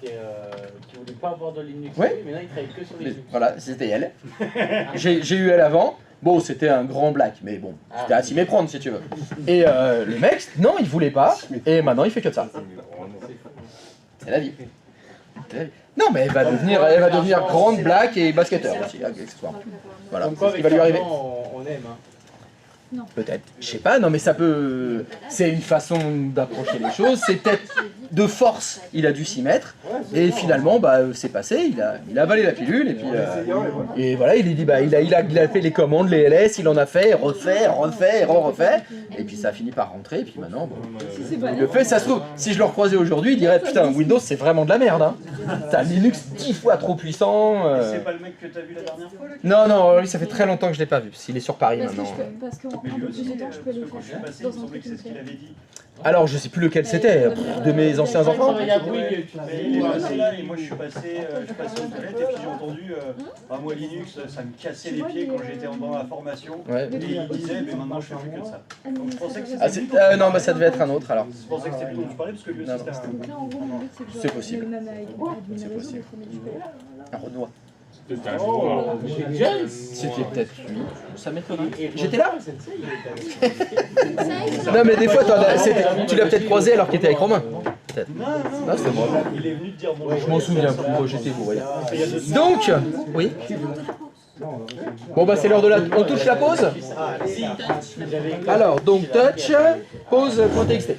voulait pas avoir de Linux. Ouais. Mais maintenant il travaille que sur Linux. Voilà, c'était elle. J'ai eu elle avant. Bon, c'était un grand black, mais bon, c'était à s'y méprendre si tu veux. Et le mec, non, il voulait pas. Et maintenant, il fait que de ça. C'est la vie. C'est la vie. Non, mais elle va devenir grande black et basketteur aussi, accessoirement. Voilà, c'est ce qui va lui arriver. On aime. Hein. Non. Peut-être. Je sais pas, non mais ça peut... C'est une façon d'approcher les choses, c'est peut-être de force, il a dû s'y mettre, et finalement, bah, c'est passé, il a avalé la pilule, et puis... et voilà, il a dit, bah, il a fait les commandes, les LS, il en a fait, refait, et puis ça a fini par rentrer, et puis maintenant, bon, il le fait, ça se trouve, si je le recroisais aujourd'hui, il dirait, putain, Windows c'est vraiment de la merde, hein. T'as Linux 10 fois trop puissant... C'est pas le mec que t'as vu la dernière fois là, Non, lui ça fait très longtemps que je l'ai pas vu, parce qu'il est sur Paris maintenant. Parce qu'en un peu plus de temps, je peux les faire passé, dans il me un semblait truc que c'est ce qu'il avait dit. Alors je sais plus lequel c'était, de mes anciens enfants. Mais il est passé là et moi je suis passé aux toilettes et puis j'ai entendu moi Linux ça me cassait les pieds quand j'étais dans la formation. Ouais. Et il disait mais maintenant je fais plus que de ça. Donc je pensais que c'était non, bah ça devait être un autre alors. Je pensais que c'était plutôt dont tu parlais parce que lui aussi c'était un... Donc là, en gros, mon but, c'est que C'est possible. C'est possible. Un Renoir. Oh, C'était peut-être lui. Ça m'étonnerait. J'étais là. Non mais des fois tu l'as peut-être croisé alors qu'il était avec Romain. Peut-être. Non, c'était moi. Il est venu te dire bonjour. Je m'en souviens plus, moi j'étais bourré. Donc, oui. Bon bah c'est l'heure de la... On touche la pause. Alors, donc touch, pause.txt.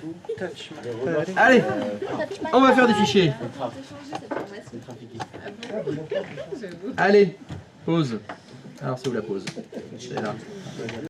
Allez, on va faire des fichiers. Allez, pause. Alors c'est où la pause? C'est là.